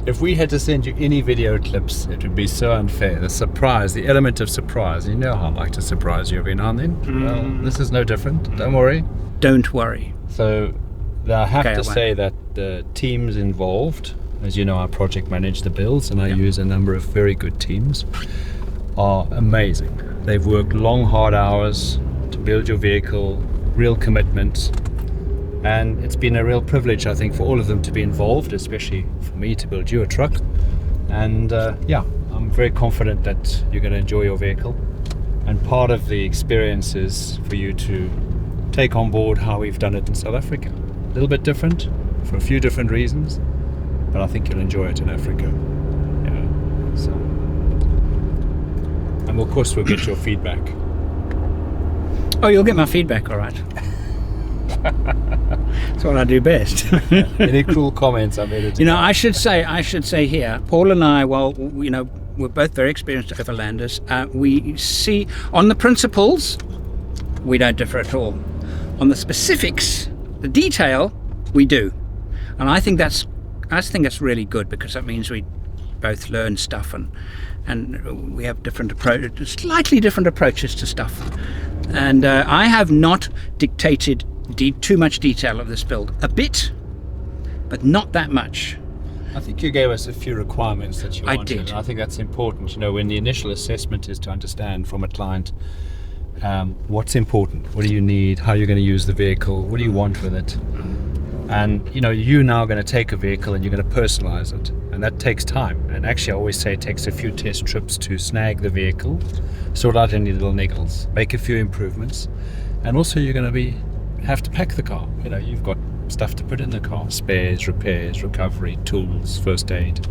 If we had to send you any video clips, it would be so unfair. The surprise, the element of surprise. You know how I like to surprise you every now and then. Well, this is no different. Don't worry. Don't worry. So I have to say that the teams involved, as you know, I project manage the builds and I use a number of very good teams, are amazing. They've worked long, hard hours to build your vehicle, real commitment. And it's been a real privilege, I think, for all of them to be involved, especially for me to build you a truck. And I'm very confident that you're going to enjoy your vehicle. And part of the experience is for you to take on board how we've done it in South Africa. A little bit different for a few different reasons, but I think you'll enjoy it in Africa. Yeah. So, and of course we'll get your feedback. Oh, you'll get my feedback, all right. That's what I do best. Any cruel comments I made it? You know, I should say here, Paul and I, well, you know, we're both very experienced overlanders. We see on the principles, we don't differ at all. On the specifics, the detail, we do, and I think that's really good, because that means we both learn stuff and we have slightly different approaches to stuff. And I have not dictated too much detail of this build. A bit, but not that much. I think you gave us a few requirements that you wanted. I did. And I think that's important. You know, when the initial assessment is to understand from a client what's important, what do you need, how you're going to use the vehicle, what do you want with it. And you know, you're now going to take a vehicle and you're going to personalize it, and that takes time. And actually I always say it takes a few test trips to snag the vehicle, sort out any little niggles, make a few improvements, and also you're going to have to pack the car. You know, you've got stuff to put in the car, spares, repairs, recovery, tools, first aid,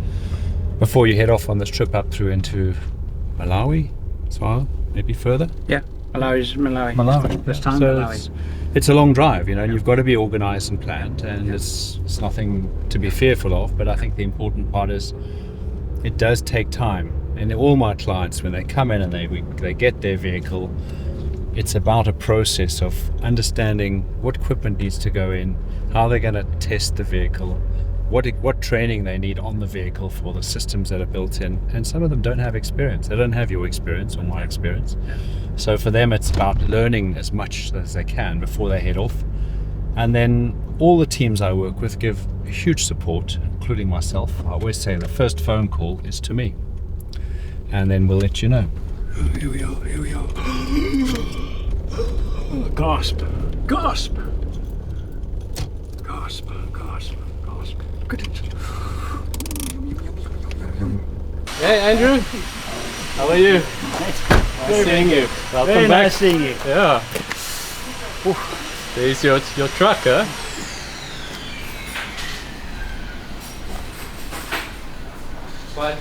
before you head off on this trip up through into Malawi, so maybe further. Yeah, Malawi. This time, so Malawi. It's a long drive, you know, and you've got to be organized and planned, and it's nothing to be fearful of, but I think the important part is it does take time. And all my clients, when they come in and they get their vehicle, it's about a process of understanding what equipment needs to go in, how they're going to test the vehicle, what training they need on the vehicle for the systems that are built in. And some of them don't have experience. They don't have your experience or my experience. So for them, it's about learning as much as they can before they head off. And then all the teams I work with give huge support, including myself. I always say the first phone call is to me, and then we'll let you know. Here we are. Gasp. Look at it. Hey Andrew, how are you? Nice seeing you. Welcome Very back. nice seeing you. Yeah. There's your truck, huh?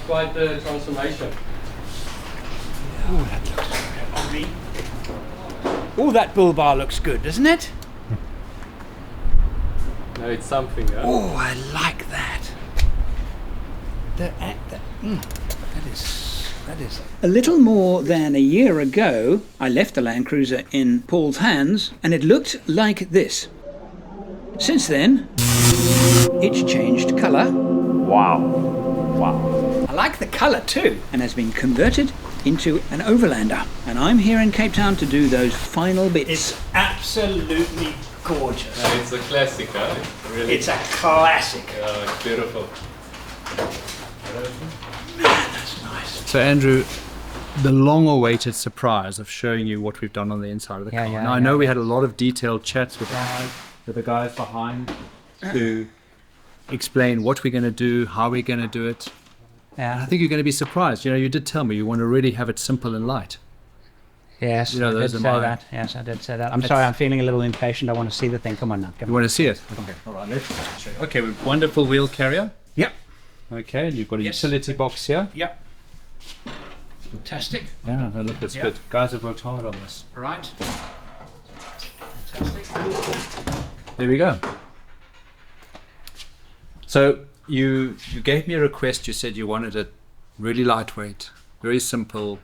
Quite the transformation. Oh, that bull bar looks good, doesn't it? No, it's something, huh? Oh, I like that. That is. A little more than a year ago, I left the Landcruiser in Paul's hands, and it looked like this. Since then, it's changed colour. Wow. I like the colour too, and has been converted into an Overlander. And I'm here in Cape Town to do those final bits. It's absolutely gorgeous. No, it's a classic, huh? Really. It's a classic. Yeah, it's beautiful. Man, that's nice. So Andrew, the long-awaited surprise of showing you what we've done on the inside of the car. Now I know we had a lot of detailed chats with the guys behind to explain what we're going to do, how we're going to do it. Yeah. I think you're going to be surprised. You know, you did tell me you want to really have it simple and light. Yes, You know, I those did are say my- that. Yes, I did say that. I'm sorry, I'm feeling a little impatient. I want to see the thing. Come on now. You want to see it? Okay. All right. Let's show you. Okay, wonderful wheel carrier. Yep. Okay, and you've got a Yes. utility box here. Yep. Fantastic. Yeah, no, look, that's Yeah. good. Guys have worked hard on this. Right. Fantastic. There we go. So you gave me a request. You said you wanted it really lightweight, very simple,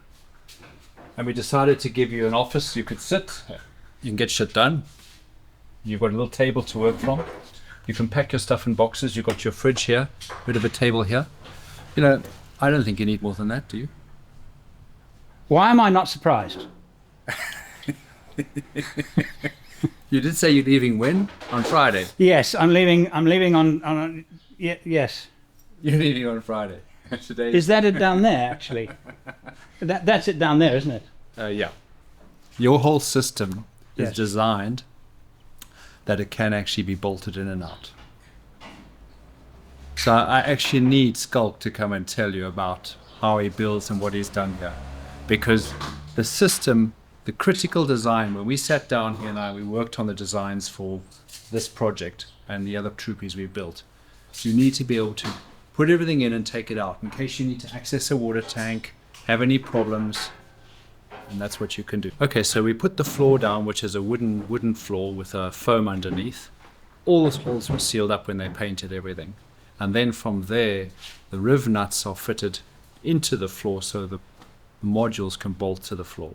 and we decided to give you an office you could sit. You can get shit done. You've got a little table to work from. You can pack your stuff in boxes. You've got your fridge here, bit of a table here. You know, I don't think you need more than that, do you? Why am I not surprised? You did say you're leaving when? On Friday? Yes, I'm leaving on yes. You're leaving on Friday. Today. Is that it down there, actually? That's it down there, isn't it? Yeah. Your whole system is Yes. designed that it can actually be bolted in and out. So I actually need Skulk to come and tell you about how he builds and what he's done here. Because the system, the critical design, when we sat down here and we worked on the designs for this project and the other troopies we built, you need to be able to put everything in and take it out in case you need to access a water tank, have any problems, and that's what you can do. Okay, so we put the floor down, which is a wooden floor with a foam underneath. All those holes were sealed up when they painted everything. And then from there, the riv nuts are fitted into the floor so the modules can bolt to the floor.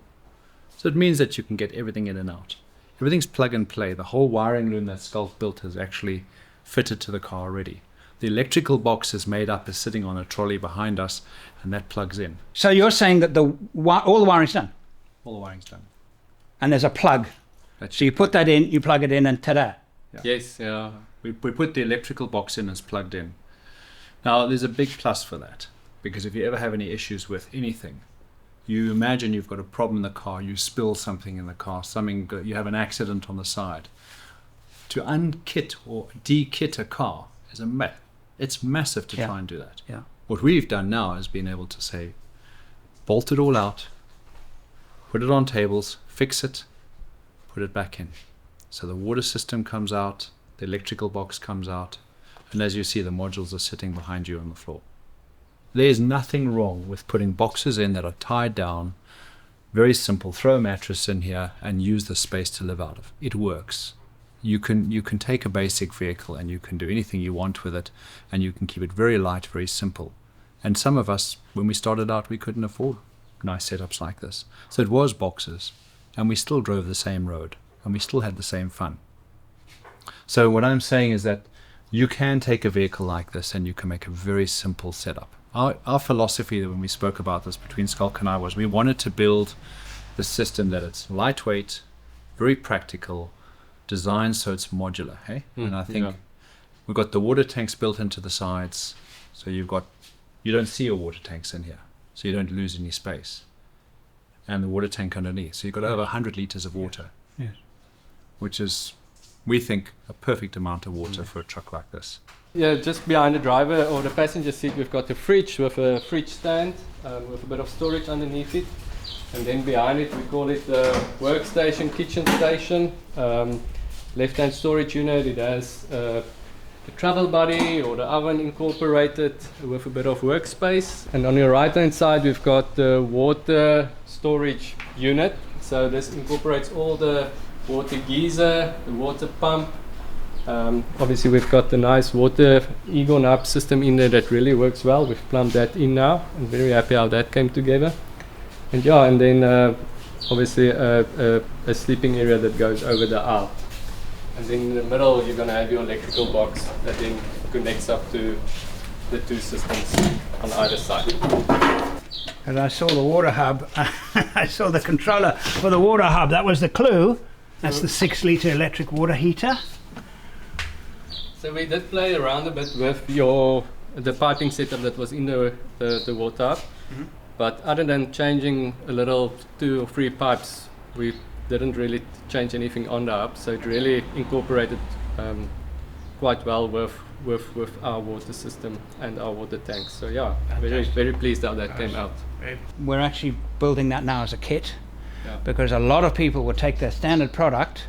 So it means that you can get everything in and out. Everything's plug and play. The whole wiring loom that Skulk built is actually fitted to the car already. The electrical box is made up, is sitting on a trolley behind us, and that plugs in. So you're saying that all the wiring's done? All the wiring's done. And there's a plug. So you put that in, you plug it in, and ta-da. Yeah. Yes, yeah. We put the electrical box in, it's plugged in. Now, there's a big plus for that, because if you ever have any issues with anything, you imagine you've got a problem in the car, you spill something in the car, you have an accident on the side. To unkit or de-kit a car is it's massive to try and do that. Yeah. What we've done now is been able to say, bolt it all out, put it on tables, fix it, put it back in. So the water system comes out, the electrical box comes out, and as you see, the modules are sitting behind you on the floor. There's nothing wrong with putting boxes in that are tied down. Very simple. Throw a mattress in here and use the space to live out of. It works. You can take a basic vehicle and you can do anything you want with it, and you can keep it very light, very simple. And some of us, when we started out, we couldn't afford nice setups like this. So it was boxes, and we still drove the same road, and we still had the same fun. So what I'm saying is that you can take a vehicle like this and you can make a very simple setup. Our philosophy when we spoke about this between Skulk and I was we wanted to build the system that it's lightweight, very practical, designed so it's modular. Hey, and I think we've got the water tanks built into the sides, so you don't see your water tanks in here, so you don't lose any space, and the water tank underneath, so you've got over 100 liters of water, which is, we think, a perfect amount of water for a truck like this. Yeah, just behind the driver or the passenger seat, we've got a fridge with a fridge stand with a bit of storage underneath it. And then behind it, we call it the workstation, kitchen station. Left-hand storage unit, it has the travel body or the oven incorporated with a bit of workspace. And on your right-hand side, we've got the water storage unit. So this incorporates all the water geyser, the water pump. Obviously we've got the nice water Egon hub system in there that really works well. We've plumbed that in now. I'm very happy how that came together. And yeah, and then obviously a sleeping area that goes over the aisle. And then in the middle you're going to have your electrical box that then connects up to the two systems on either side. And I saw the water hub, I saw the controller for the water hub, that was the clue. That's the 6-litre electric water heater. So we did play around a bit with the piping setup that was in the water hub. Mm-hmm. But other than changing a little 2 or 3 pipes, we didn't really change anything on the hub. So it really incorporated quite well with our water system and our water tanks. So yeah, very pleased how that came out. We're actually building that now as a kit, because a lot of people would take their standard product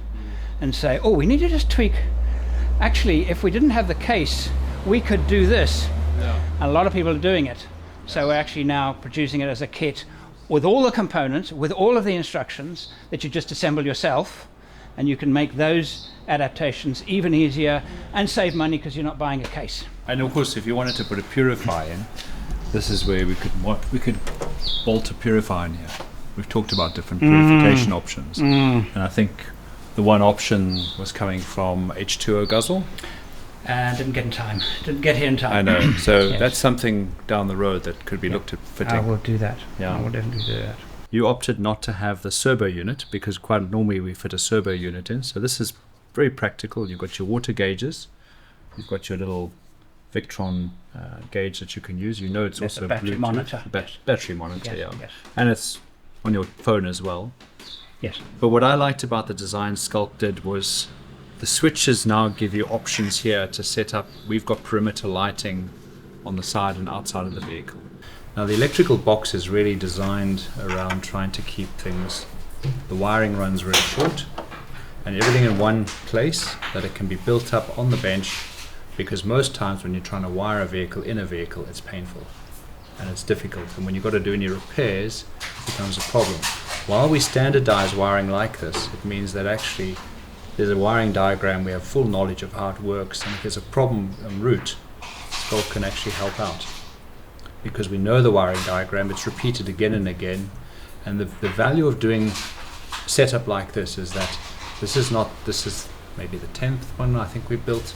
and say, oh, we need to just tweak. Actually, if we didn't have the case, we could do this. And a lot of people are doing it. So we're actually now producing it as a kit with all the components, with all of the instructions that you just assemble yourself, and you can make those adaptations even easier and save money because you're not buying a case. And of course, if you wanted to put a purifier in, this is where we could bolt a purifier in here. We've talked about different purification options, and I think The one option was coming from H2O guzzle. And didn't get in time. Didn't get here in time. I know. So Yes. that's something down the road that could be looked at fitting. I will do that. Yeah. I will definitely do that. You opted not to have the servo unit because quite normally we fit a servo unit in. So this is very practical. You've got your water gauges. You've got your little Victron gauge that you can use. You know it's Yes, also a battery Bluetooth. monitor. Battery monitor, Yes, yeah. yes. And it's on your phone as well. Yes. But what I liked about the design Sculpt did was the switches now give you options here to set up. We've got perimeter lighting on the side and outside of the vehicle. Now the electrical box is really designed around trying to keep things, the wiring runs really short and everything in one place, that it can be built up on the bench, because most times when you're trying to wire a vehicle in a vehicle, it's painful and it's difficult, and when you've got to do any repairs, it becomes a problem. While we standardize wiring like this, it means that actually there's a wiring diagram, we have full knowledge of how it works, and if there's a problem en route, Sculpt can actually help out. Because we know the wiring diagram, it's repeated again and again, and the value of doing setup like this is that this is maybe the 10th one I think we built,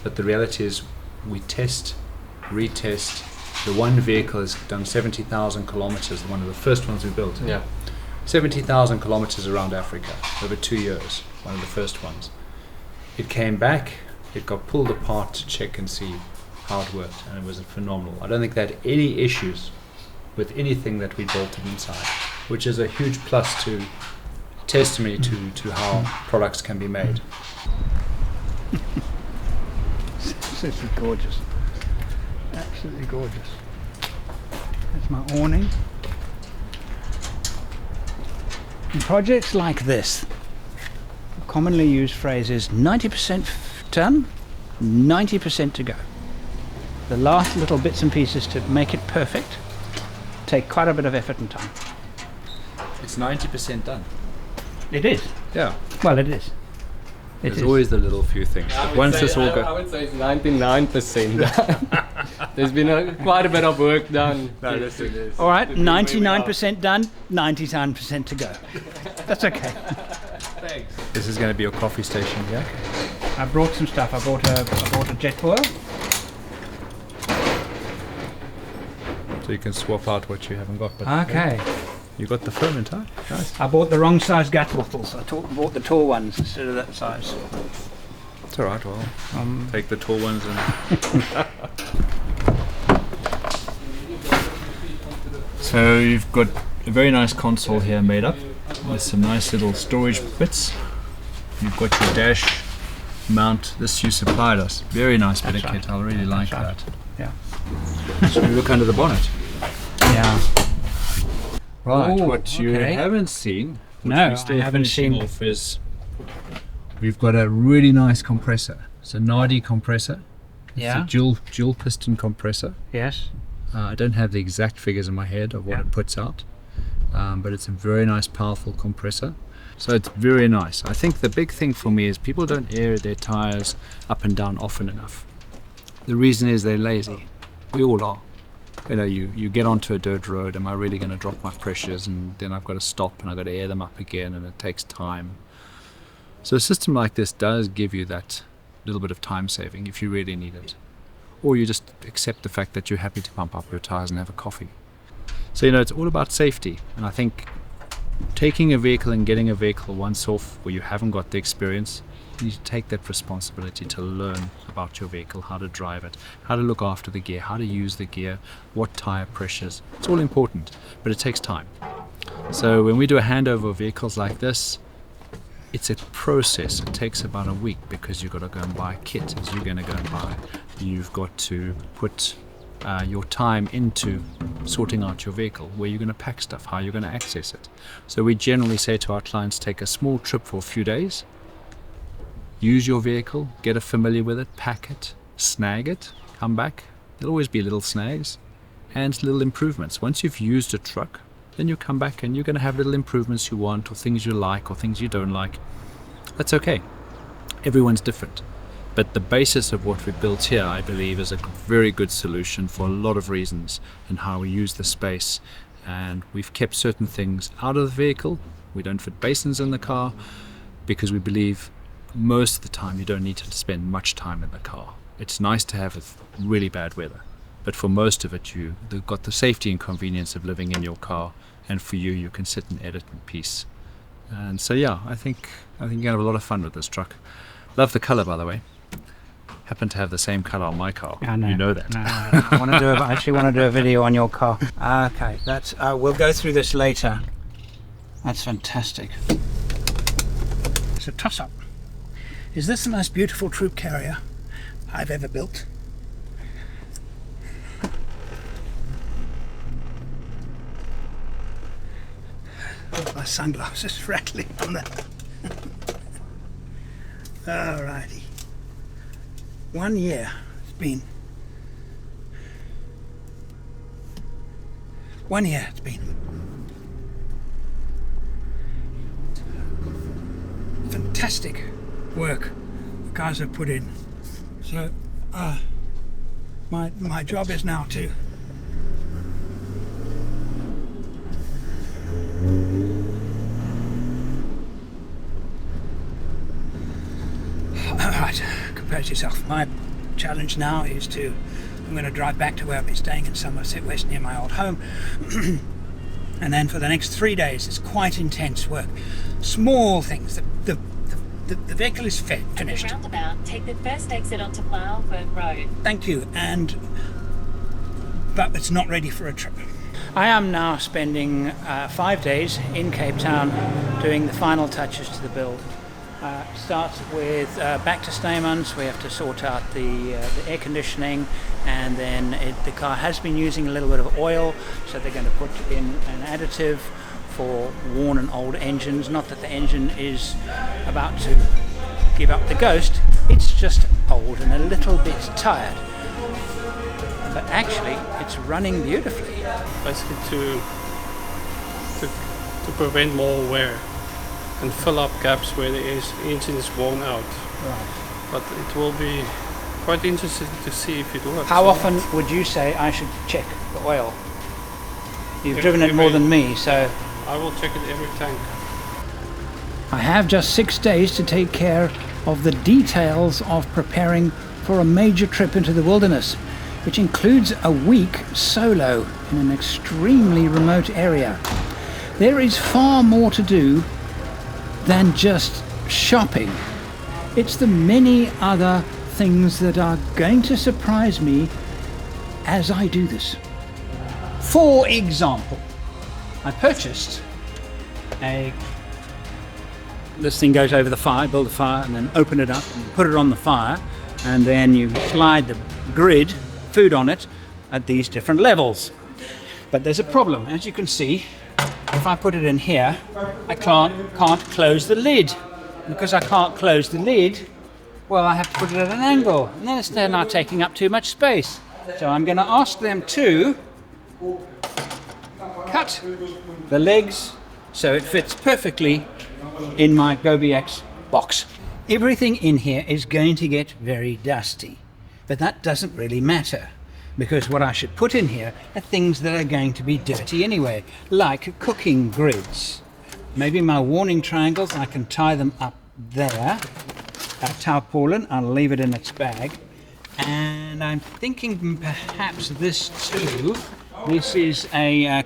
but the reality is we test, retest. The one vehicle has done 70,000 kilometers, one of the first ones we built. Yeah. 70,000 kilometers around Africa over 2 years, one of the first ones. It came back, it got pulled apart to check and see how it worked, and it was phenomenal. I don't think they had any issues with anything that we built inside, which is a huge plus to testimony to how products can be made. This is gorgeous. Absolutely gorgeous. That's my awning. In projects like this, the commonly used phrase is 90% done, 90% to go. The last little bits and pieces to make it perfect take quite a bit of effort and time. It's 90% done. It is. Yeah. Well, it is. There's always the little few things. Once this all I would say it's 99%. There's been quite a bit of work done. No, listen, it is. All right, 99% done, 99% to go. That's okay. Thanks. This is going to be your coffee station here. I brought some stuff. I bought a jet boil. So you can swap out what you haven't got. But Okay. You got the fermenter. Nice. I bought the wrong size gut bottles. I bought the tall ones instead of that size. It's all right. Well, take the tall ones and. So you've got a very nice console here made up with some nice little storage bits. You've got your dash mount. This you supplied us. Very nice bit of kit. I really like that. Yeah. So we look under the bonnet. Yeah. Right. Ooh, what you okay. haven't seen, which No, we're still I haven't finishing seen. off, is we've got a really nice compressor. It's a Nardi compressor. Yeah. It's a dual piston compressor. Yes. I don't have the exact figures in my head of what it puts out, but it's a very nice, powerful compressor. So it's very nice. I think the big thing for me is people don't air their tires up and down often enough. The reason is they're lazy. We all are. You know, you get onto a dirt road, am I really going to drop my pressures, and then I've got to stop and I've got to air them up again, and it takes time. So a system like this does give you that little bit of time saving if you really need it. Or you just accept the fact that you're happy to pump up your tires and have a coffee. So, you know, it's all about safety, and I think taking a vehicle and getting a vehicle once off where you haven't got the experience, you need to take that responsibility to learn about your vehicle, how to drive it, how to look after the gear, how to use the gear, what tire pressures. It's all important, but it takes time. So when we do a handover of vehicles like this, it's a process. It takes about a week because you've got to go and buy a kit as you're going to go and buy. You've got to put your time into sorting out your vehicle, where you're going to pack stuff, how you're going to access it. So we generally say to our clients, take a small trip for a few days, use your vehicle, get familiar with it, pack it, snag it, come back. There'll always be little snags and little improvements. Once you've used a truck, then you come back and you're going to have little improvements you want, or things you like, or things you don't like. That's okay. Everyone's different. But the basis of what we built here, I believe, is a very good solution for a lot of reasons and how we use the space. And we've kept certain things out of the vehicle. We don't fit basins in the car, because we believe most of the time you don't need to spend much time in the car. It's nice to have with really bad weather, but for most of it you've got the safety and convenience of living in your car, and for you can sit and edit in peace. And so yeah, I think you're gonna have a lot of fun with this truck. Love the color, by the way. Happen to have the same color on my car. I know. You know that. No, I actually want to do a video on your car. Okay, that's we'll go through this later. That's fantastic. It's a toss-up. Is this the most beautiful troop carrier I've ever built? Oh, my sunglasses rattling on that. Alrighty. 1 year it's been. 1 year it's been. Fantastic work the guys have put in. So my job is now to alright, compose yourself. My challenge now is I'm going to drive back to where I've been staying in Somerset West near my old home. And then for the next 3 days it's quite intense work. Small things. The vehicle is finished. At the roundabout, take the first exit onto Blaauwberg Road. Thank you. But it's not ready for a trip. I am now spending 5 days in Cape Town doing the final touches to the build. Starts with back to Stamans. We have to sort out the air conditioning, and then the car has been using a little bit of oil, so they're going to put in an additive for worn and old engines. Not that the engine is about to give up the ghost, it's just old and a little bit tired. But actually, it's running beautifully. Basically to prevent more wear and fill up gaps where the engine is worn out. Right. But it will be quite interesting to see if it works. How often would you say I should check the oil? You've driven it more than me, so... I will check it every tank. I have just 6 days to take care of the details of preparing for a major trip into the wilderness, which includes a week solo in an extremely remote area. There is far more to do than just shopping. It's the many other things that are going to surprise me as I do this. For example, I purchased this thing goes over the fire, build a fire, and then open it up and put it on the fire, and then you slide the grid, food on it, at these different levels. But there's a problem. As you can see, if I put it in here, I can't close the lid. Because I can't close the lid, well, I have to put it at an angle, and then it's now taking up too much space. So I'm going to ask them to cut the legs so it fits perfectly in my GoBX box. Everything in here is going to get very dusty, but that doesn't really matter, because what I should put in here are things that are going to be dirty anyway, like cooking grids. Maybe my warning triangles, I can tie them up there. Tarpaulin, I'll leave it in its bag. And I'm thinking perhaps this too. This is a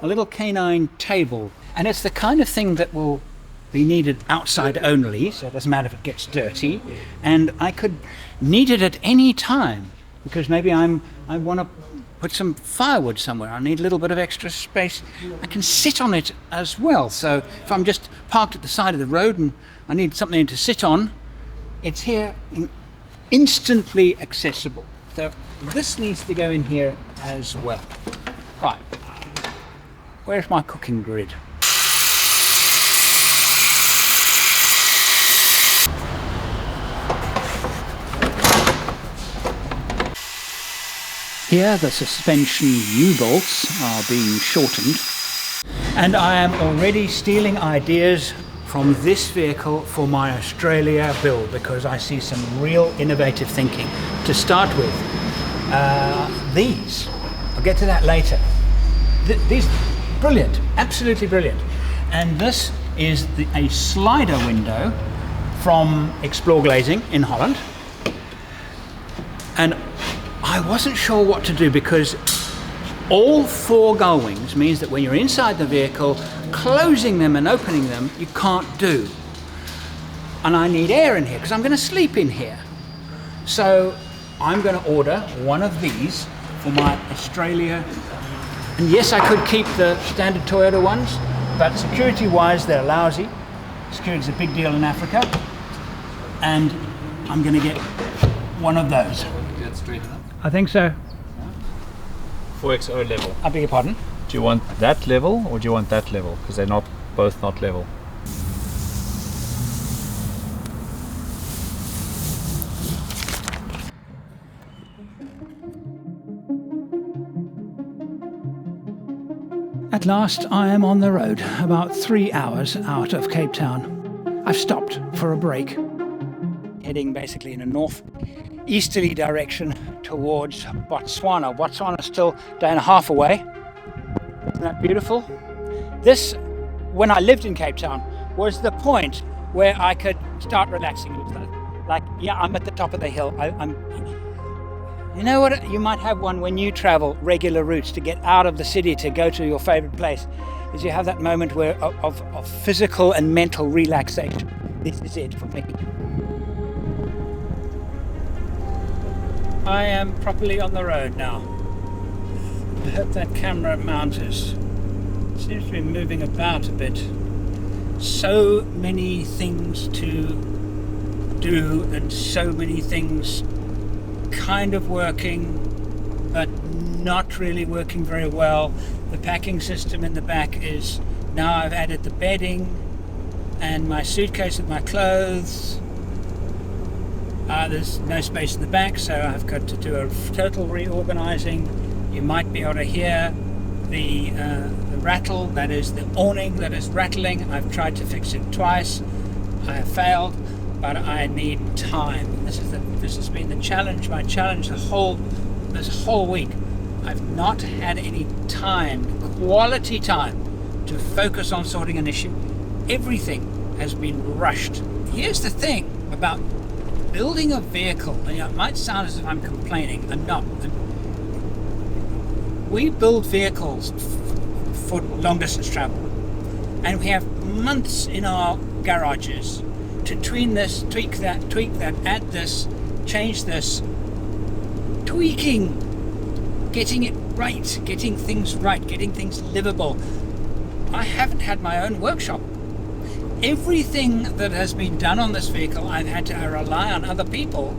little canine table. And it's the kind of thing that will be needed outside only, so it doesn't matter if it gets dirty. And I could need it at any time, because maybe I want to put some firewood somewhere. I need a little bit of extra space. I can sit on it as well. So if I'm just parked at the side of the road and I need something to sit on, it's here, instantly accessible. So this needs to go in here as well. Right, where's my cooking grid? Here the suspension U-bolts are being shortened, and I am already stealing ideas from this vehicle for my Australia build, because I see some real innovative thinking. To start with, these, I'll get to that later. These, brilliant, absolutely brilliant. And this is a slider window from Explore Glazing in Holland. And I wasn't sure what to do because all 4 gull wings means that when you're inside the vehicle, closing them and opening them, you can't do. And I need air in here because I'm going to sleep in here. So I'm going to order one of these for my Australia. And yes, I could keep the standard Toyota ones, but security-wise, they're lousy. Security's a big deal in Africa. And I'm going to get one of those. I think so. 4XO level. I beg your pardon? Do you want that level or do you want that level? Because they're both not level. At last, I am on the road, about 3 hours out of Cape Town. I've stopped for a break, heading basically in a north-easterly direction towards Botswana. Botswana's still a day and a half away. Isn't that beautiful? This, when I lived in Cape Town, was the point where I could start relaxing. Like, yeah, I'm at the top of the hill. You know what? You might have one when you travel regular routes to get out of the city to go to your favorite place, is you have that moment of physical and mental relaxation. This is it for me. I am properly on the road now. I hope that camera mounts. Seems to be moving about a bit. So many things to do and so many things kind of working but not really working very well. The packing system in the back is, now I've added the bedding and my suitcase with my clothes. There's no space in the back, so I've got to do a total reorganizing. You might be able to hear the rattle, that is the awning that is rattling. I've tried to fix it twice. I have failed, but I need time. This has been the challenge, my challenge this whole week. I've not had any time, quality time, to focus on sorting an issue. Everything has been rushed. Here's the thing about building a vehicle, and it might sound as if I'm complaining, I'm not. We build vehicles for long distance travel, and we have months in our garages to tweak this, add this, change this, tweaking, getting it right, getting things livable. I haven't had my own workshop. Everything that has been done on this vehicle, I've had to rely on other people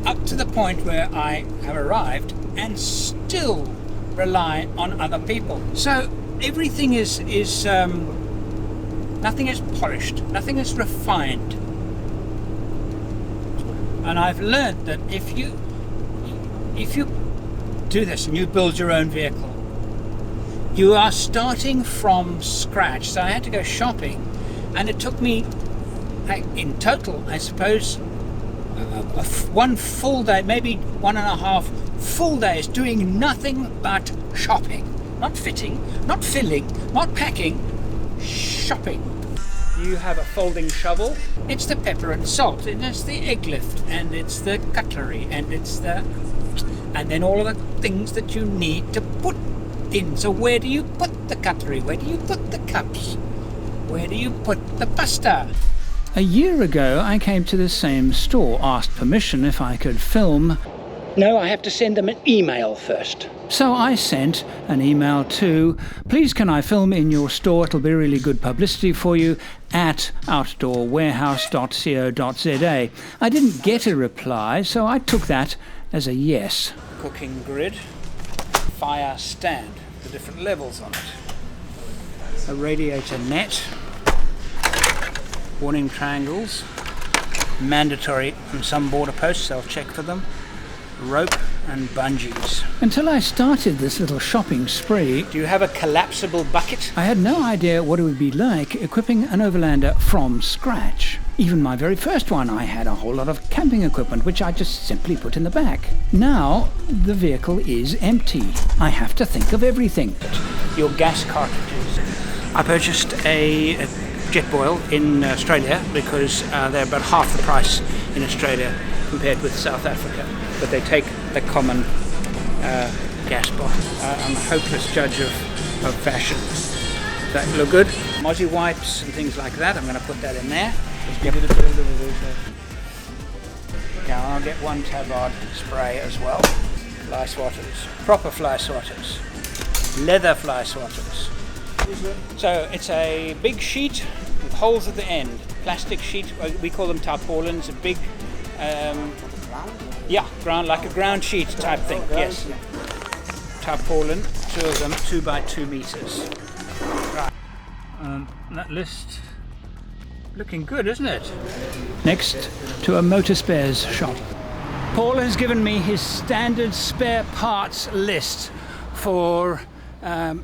up to the point where I have arrived and still rely on other people. So everything is nothing is polished, nothing is refined. And I've learned that if you do this and you build your own vehicle, you are starting from scratch. So I had to go shopping, and it took me, in total, I suppose, one full day, maybe 1.5 full days doing nothing but shopping. Not fitting, not filling, not packing, shopping. You have a folding shovel, it's the pepper and salt, and it's the egg lift, and it's the cutlery, and then all of the things that you need to put in. So where do you put the cutlery? Where do you put the cups? Where do you put the pasta? A year ago, I came to the same store, asked permission if I could film. No, I have to send them an email first. So I sent an email to, please can I film in your store, it'll be really good publicity for you, at outdoorwarehouse.co.za. I didn't get a reply, so I took that as a yes. Cooking grid, fire stand, the different levels on it. A radiator net, warning triangles, mandatory on some border posts, I'll check for them, rope and bungees. Until I started this little shopping spree. Do you have a collapsible bucket? I had no idea what it would be like equipping an Overlander from scratch. Even my very first one, I had a whole lot of camping equipment which I just simply put in the back. Now the vehicle is empty. I have to think of everything. Your gas cartridges. I purchased a Jetboil in Australia because they're about half the price in Australia compared with South Africa. But they take the common gas pot. I'm a hopeless judge of fashion. Does that look good? Mozzie wipes and things like that. I'm going to put that in there. Yep. Now I'll get one tabard spray as well. Fly swatters, proper fly swatters, leather fly swatters. So it's a big sheet with holes at the end, plastic sheet. We call them tarpaulins. A big, ground like a ground sheet type thing. Yes, tarpaulin. 2 of them, 2 by 2 meters. Right. That list looking good, isn't it? Next to a motor spares shop. Paul has given me his standard spare parts list for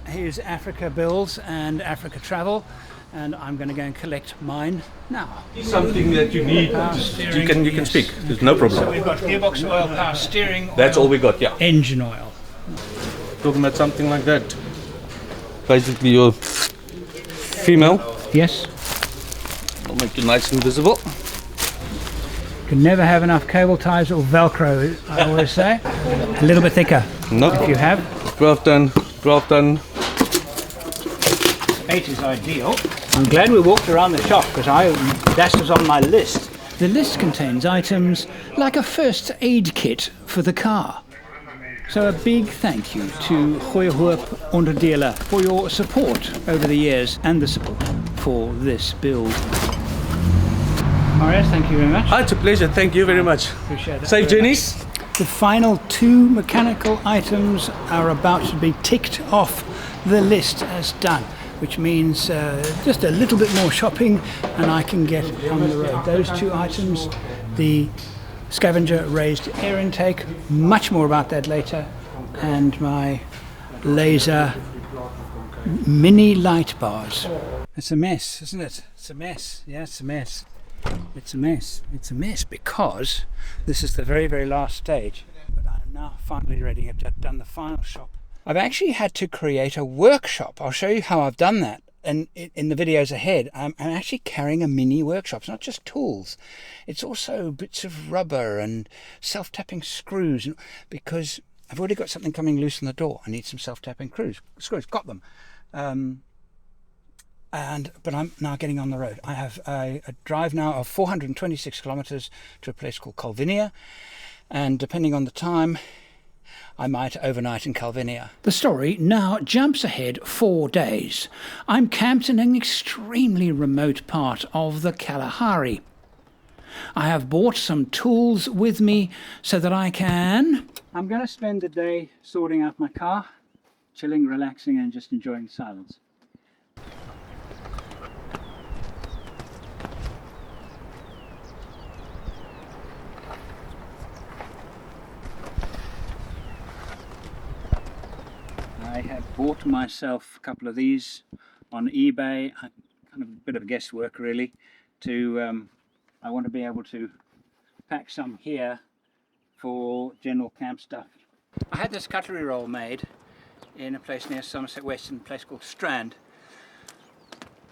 his Africa builds and Africa travel, and I'm going to go and collect mine now. Something that you need, you can speak. There's no problem. So we've got gearbox oil, power steering oil. That's all we got, yeah. Engine oil. Talking about something like that. Basically, your female. Yes. I'll make you nice and visible. Can never have enough cable ties or Velcro, I always say. A little bit thicker. Nope. If you have. 12 ton, 12 ton. 8 is ideal. I'm glad we walked around the shop because that was on my list. The list contains items like a first aid kit for the car. So a big thank you to Goeie Hoop Onderdelen for your support over the years and the support for this build. Marius, thank you very much. It's a pleasure. Thank you very much. Appreciate it. Safe journeys. The final 2 mechanical items are about to be ticked off the list as done, which means just a little bit more shopping and I can get on the road. Those 2 items, the scavenger raised air intake, much more about that later, and my laser mini light bars. It's a mess, isn't it? It's a mess. Yeah, it's a mess. It's a mess. It's a mess because this is the very, very last stage. But I'm now finally ready. I've done the final shop. I've actually had to create a workshop. I'll show you how I've done that. And in the videos ahead, I'm actually carrying a mini workshop. It's not just tools. It's also bits of rubber and self-tapping screws. Because I've already got something coming loose on the door. I need some self-tapping screws. Got them. But I'm now getting on the road. I have a drive now of 426 kilometers to a place called Calvinia, and depending on the time, I might overnight in Calvinia. The story now jumps ahead 4 days. I'm camped in an extremely remote part of the Kalahari. I have bought some tools with me so that I can... I'm going to spend the day sorting out my car, chilling, relaxing, and just enjoying silence. I have bought myself a couple of these on eBay, kind of a bit of guesswork really, I want to be able to pack some here for general camp stuff. I had this cutlery roll made in a place near Somerset West, in a place called Strand,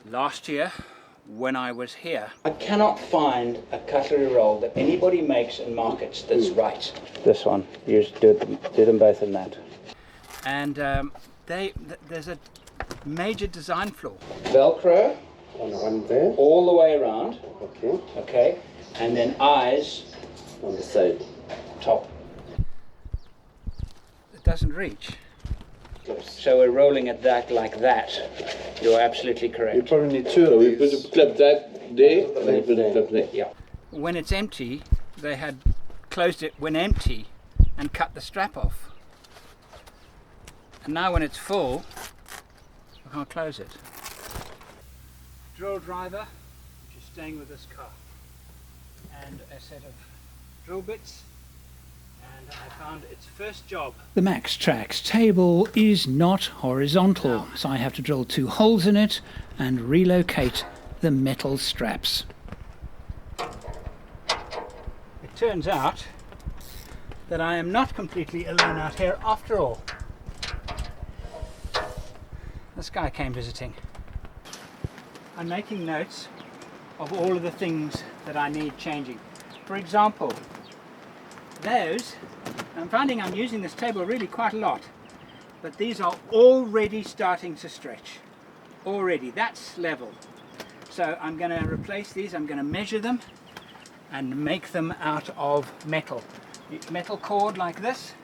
last year when I was here. I cannot find a cutlery roll that anybody makes and markets that's right. This one, you just do them both in that. And there's a major design flaw. Velcro on one there, all the way around. Okay, and then eyes on the side, top. It doesn't reach. So we're rolling it like that. You're absolutely correct. You probably need 2. We put a clip that there, and then you put a clip there. Yeah. When it's empty, they had closed it when empty and cut the strap off. And now when it's full, I can't close it. Drill driver, which is staying with this car, and a set of drill bits, and I found its first job. The Maxtrax table is not horizontal, so I have to drill 2 holes in it and relocate the metal straps. It turns out that I am not completely alone out here after all. This guy came visiting. I'm making notes of all of the things that I need changing. For example, those, I'm finding I'm using this table really quite a lot, but these are already starting to stretch. Already, that's level. So I'm going to replace these, I'm going to measure them and make them out of metal. Metal cord like this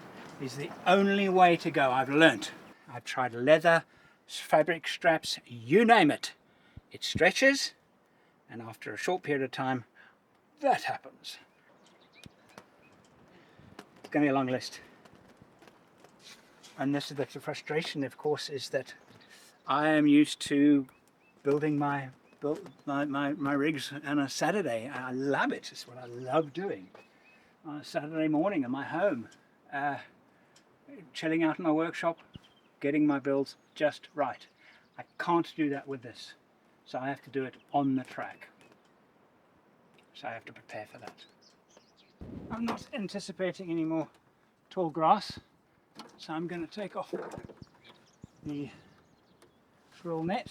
is the only way to go, I've learnt. I've tried leather, fabric straps, you name it. It stretches, and after a short period of time, that happens. It's going to be a long list. And this is the frustration, of course, is that I am used to building my rigs on a Saturday. I love it. It's what I love doing. On a Saturday morning in my home, chilling out in my workshop, getting my builds just right. I can't do that with this, so I have to do it on the track. So I have to prepare for that. I'm not anticipating any more tall grass, so I'm going to take off the drill net.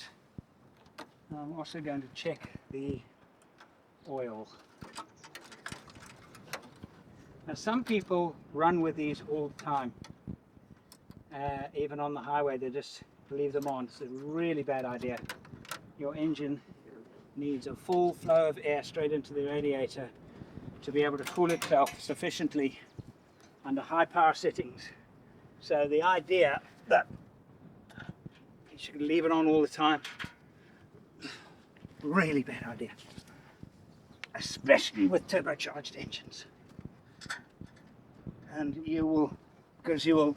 I'm also going to check the oil. Now some people run with these all the time, even on the highway they just leave them on. It's a really bad idea. Your engine needs a full flow of air straight into the radiator to be able to cool itself sufficiently under high power settings. So the idea that you should leave it on all the time, really bad idea, especially with turbocharged engines. And you will, because you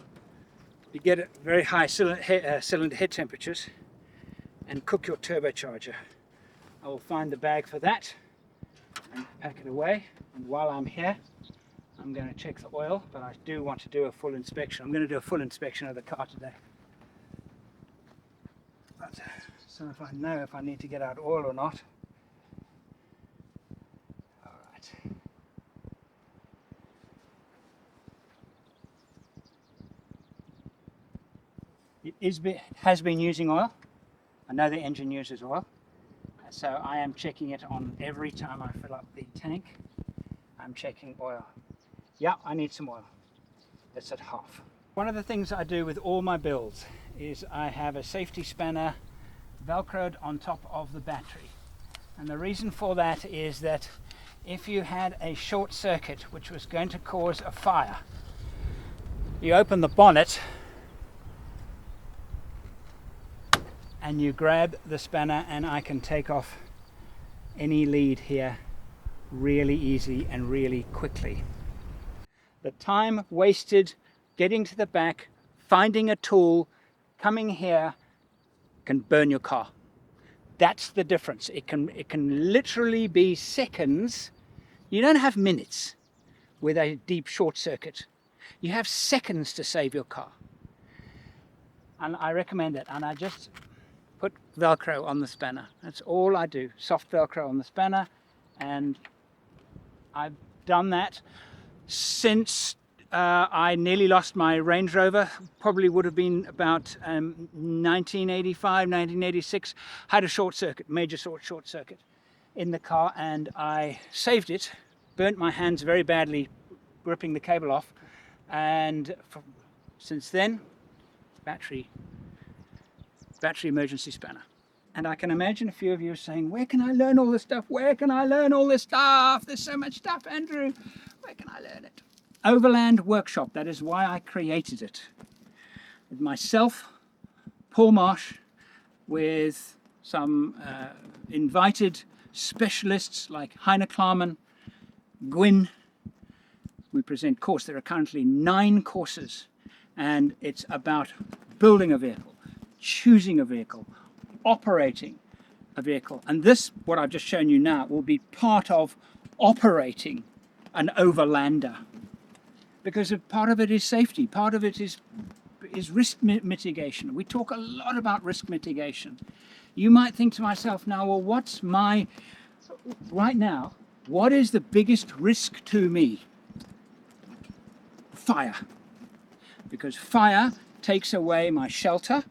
get at very high cylinder head temperatures and cook your turbocharger. I will find the bag for that and pack it away. And while I'm here, I'm going to check the oil, but I do want to do a full inspection. I'm going to do a full inspection of the car today. But, so if I know if I need to get out oil or not. All right. It has been using oil. I know the engine uses oil. So I am checking it on every time I fill up the tank. I'm checking oil. Yeah, I need some oil. It's at half. One of the things I do with all my builds is I have a safety spanner velcroed on top of the battery. And the reason for that is that if you had a short circuit which was going to cause a fire, you open the bonnet and you grab the spanner, and I can take off any lead here really easy and really quickly. The time wasted getting to the back, finding a tool, coming here, can burn your car. That's the difference. It can literally be seconds. You don't have minutes with a deep short circuit. You have seconds to save your car. And I recommend it. And I just put Velcro on the spanner. That's all I do. Soft Velcro on the spanner. And I've done that since I nearly lost my Range Rover. Probably would have been about 1985, 1986. Had a short circuit, major short circuit in the car, and I saved it. Burnt my hands very badly ripping the cable off, and since then, battery emergency spanner. And I can imagine a few of you are saying, where can I learn all this stuff? Where can I learn all this stuff? There's so much stuff, Andrew. Where can I learn it? Overland Workshop, that is why I created it. With myself, Paul Marsh, with some invited specialists like Heine Klarman, Gwyn. We present course. There are currently 9 courses, and it's about building a vehicle, choosing a vehicle, operating a vehicle. And this, what I've just shown you now, will be part of operating an overlander. Because part of it is safety, part of it is risk mitigation. We talk a lot about risk mitigation. You might think to myself now, well, right now, what is the biggest risk to me? Fire. Because fire takes away my shelter,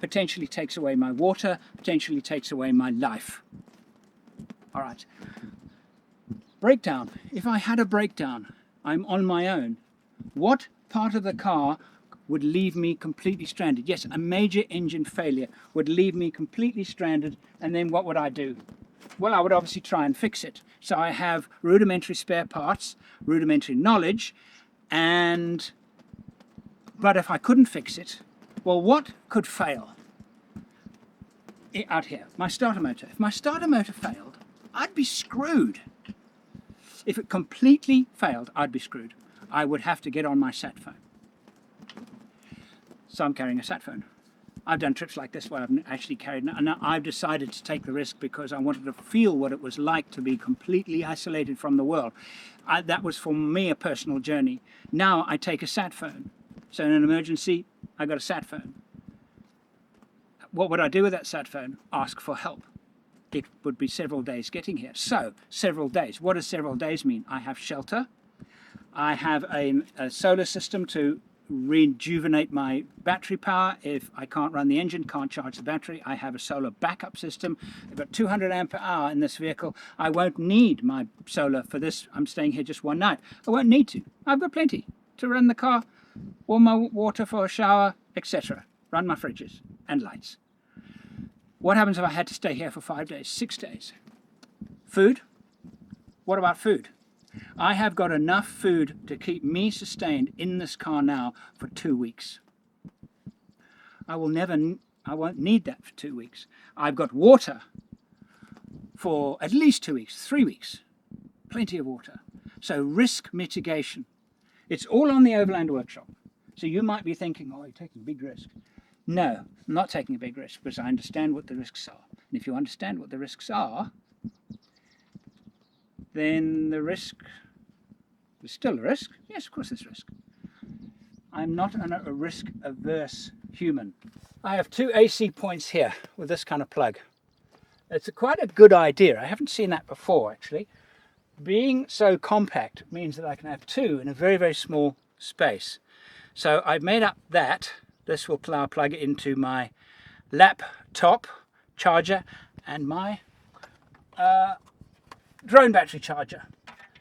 potentially takes away my water, potentially takes away my life. All right. Breakdown. If I had a breakdown, I'm on my own. What part of the car would leave me completely stranded? Yes, a major engine failure would leave me completely stranded, and then what would I do? Well, I would obviously try and fix it. So I have rudimentary spare parts, rudimentary knowledge, but if I couldn't fix it, well, what could fail? Out here, my starter motor. If my starter motor failed, I'd be screwed. If it completely failed, I'd be screwed. I would have to get on my sat phone. So I'm carrying a sat phone. I've done trips like this where I've actually carried, and I've decided to take the risk because I wanted to feel what it was like to be completely isolated from the world. That was for me a personal journey. Now I take a sat phone. So in an emergency, I got a sat phone. What would I do with that sat phone? Ask for help. It would be several days getting here. So, several days. What does several days mean? I have shelter. I have a solar system to rejuvenate my battery power. If I can't run the engine, can't charge the battery, I have a solar backup system. I've got 200 amp hour in this vehicle. I won't need my solar for this. I'm staying here just one night. I won't need to. I've got plenty to run the car, warm my water for a shower, etc. Run my fridges and lights. What happens if I had to stay here for 5 days, 6 days? Food? What about food? I have got enough food to keep me sustained in this car now for 2 weeks. I won't need that for 2 weeks. I've got water for at least 2 weeks, 3 weeks. Plenty of water. So risk mitigation. It's all on the Overland workshop. So you might be thinking, oh, you're taking a big risk. No, I'm not taking a big risk because I understand what the risks are. And if you understand what the risks are, then the risk, there's still a risk. Yes, of course there's risk. I'm not a risk-averse human. I have 2 AC points here with this kind of plug. It's quite a good idea. I haven't seen that before, actually. Being so compact means that I can have 2 in a very, very small space. So I've made up that. This will plug into my laptop charger and my drone battery charger.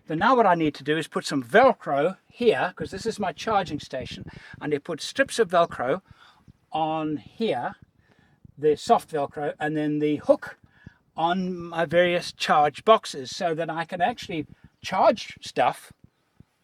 But now what I need to do is put some Velcro here, because this is my charging station. I need to put strips of Velcro on here, the soft Velcro, and then the hook on my various charge boxes so that I can actually charge stuff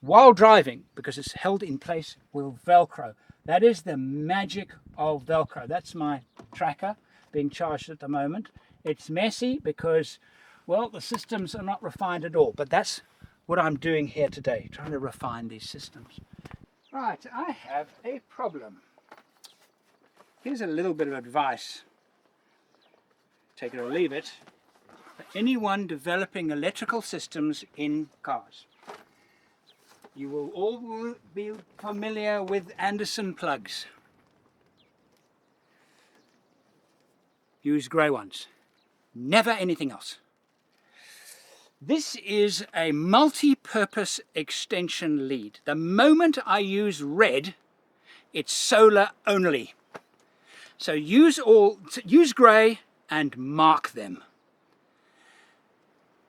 while driving, because it's held in place with Velcro. That is the magic of Velcro. That's my tracker being charged at the moment. It's messy because, well, the systems are not refined at all, but that's what I'm doing here today, trying to refine these systems. Right, I have a problem. Here's a little bit of advice, take it or leave it, for anyone developing electrical systems in cars. You will all be familiar with Anderson plugs. Use grey ones. Never anything else. This is a multi-purpose extension lead. The moment I use red, it's solar only. So use grey and mark them.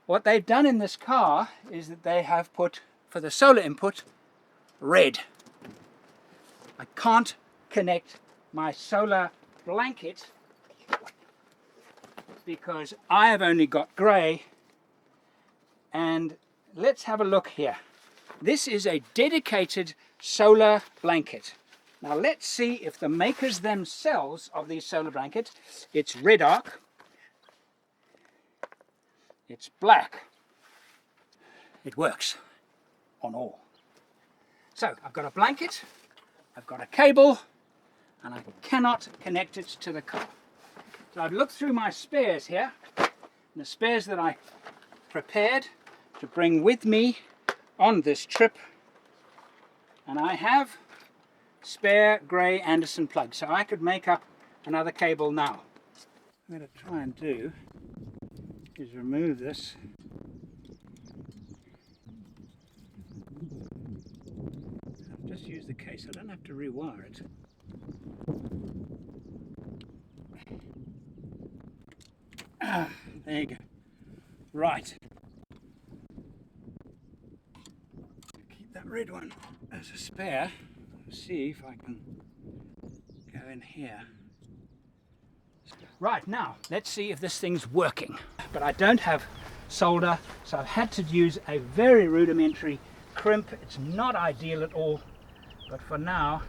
What they've done in this car is that they have put, for the solar input, red. I can't connect my solar blanket because I have only got grey. And let's have a look here. This is a dedicated solar blanket. Now let's see if the makers themselves of these solar blankets, it's red arc, it's black, it works on all. So I've got a blanket, I've got a cable, and I cannot connect it to the car. So I've looked through my spares here, and the spares that I prepared to bring with me on this trip, and I have spare grey Anderson plugs, so I could make up another cable now. What I'm going to try and do is remove this. I'll just use the case, I don't have to rewire it. There you go. Right. Keep that red one as a spare. See if I can go in here. Right, now let's see if this thing's working. But I don't have solder, so I've had to use a very rudimentary crimp. It's not ideal at all, but for now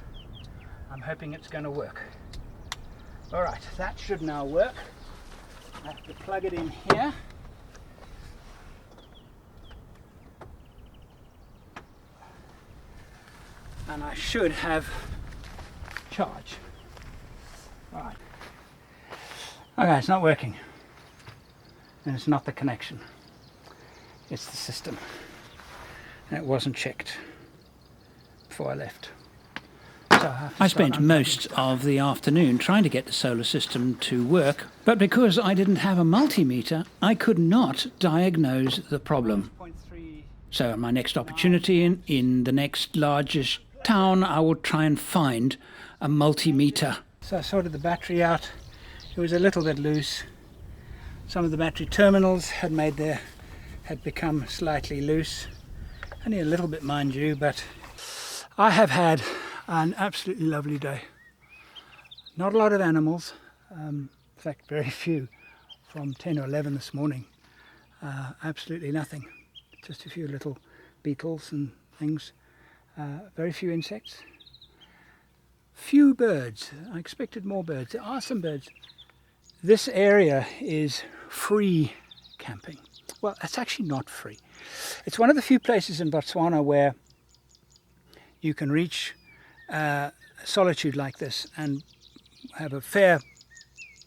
I'm hoping it's going to work. Alright, that should now work. I have to plug it in here. And I should have charge. Alright. Okay, it's not working. And it's not the connection. It's the system. And it wasn't checked before I left. So I spent most of the afternoon trying to get the solar system to work, but because I didn't have a multimeter, I could not diagnose the problem. So my next opportunity in the next largest town, I will try and find a multimeter. So I sorted the battery out. It was a little bit loose. Some of the battery terminals had become slightly loose. Only a little bit, mind you, but I have had an absolutely lovely day. Not a lot of animals, in fact very few, from 10 or 11 this morning. Absolutely nothing, just a few little beetles and things. Very few insects. Few birds. I expected more birds. There are some birds. This area is free camping. Well, it's actually not free. It's one of the few places in Botswana where you can reach solitude like this and have a fair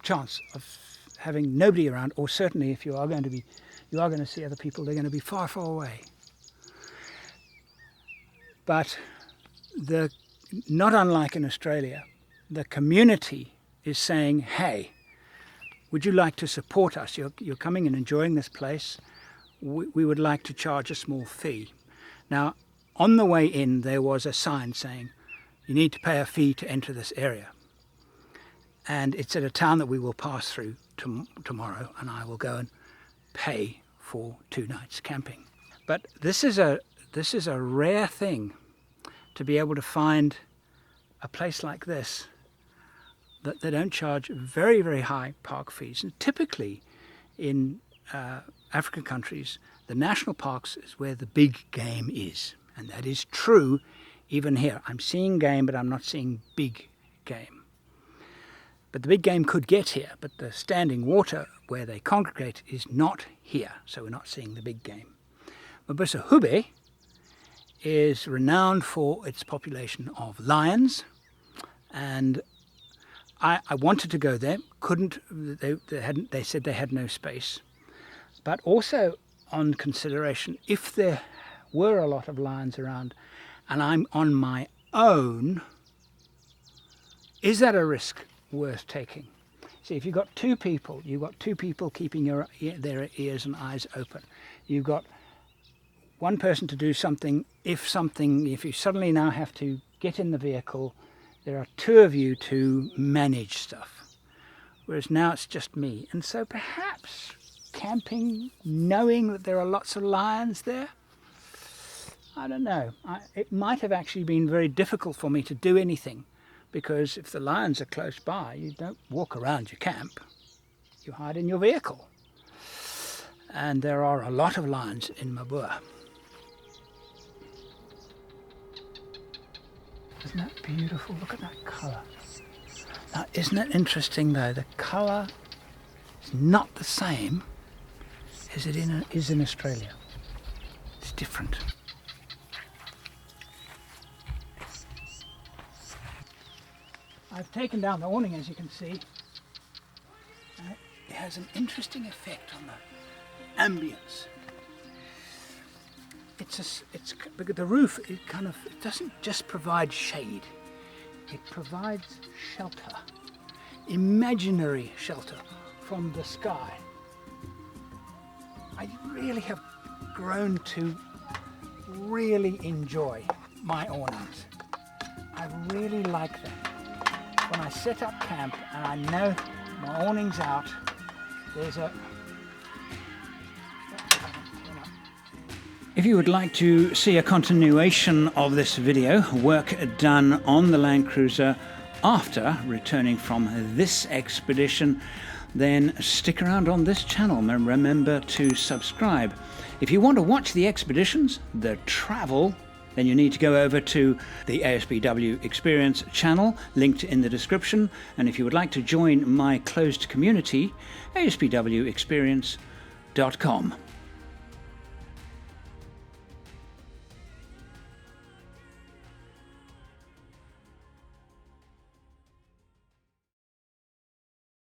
chance of having nobody around, or certainly if you are going to see other people, they're going to be far, far away. But not unlike in Australia, the community is saying, hey, would you like to support us? You're coming and enjoying this place. We would like to charge a small fee. Now, on the way in, there was a sign saying, you need to pay a fee to enter this area. And it's at a town that we will pass through tomorrow, and I will go and pay for 2 nights camping. But this is a rare thing, to be able to find a place like this that they don't charge very, very high park fees. And typically in African countries, the national parks is where the big game is. And that is true even here. I'm seeing game, but I'm not seeing big game. But the big game could get here, but the standing water where they congregate is not here, so we're not seeing the big game. Mabusahube is renowned for its population of lions, and I wanted to go there, couldn't. They said they had no space, but also on consideration, if there were a lot of lions around and I'm on my own, is that a risk worth taking? See, if you've got two people keeping their ears and eyes open. You've got one person to do something. If you suddenly now have to get in the vehicle, there are 2 of you to manage stuff. Whereas now it's just me. And so perhaps camping, knowing that there are lots of lions there, I don't know. It might have actually been very difficult for me to do anything, because if the lions are close by, you don't walk around your camp. You hide in your vehicle. And there are a lot of lions in Mabua. Isn't that beautiful? Look at that colour. Now, isn't it interesting though? The colour is not the same as it is in Australia. It's different. I've taken down the awning, as you can see. It has an interesting effect on the ambience. It's because the roof, it doesn't just provide shade, it provides shelter, imaginary shelter from the sky. I really have grown to really enjoy my awnings. I really like them. When I set up camp and I know my awning's out, There's a... If you would like to see a continuation of this video, work done on the Landcruiser after returning from this expedition, then stick around on this channel and remember to subscribe. If you want to watch the expeditions, the travel, then you need to go over to the ASPW Experience channel, linked in the description. And if you would like to join my closed community, aspwexperience.com.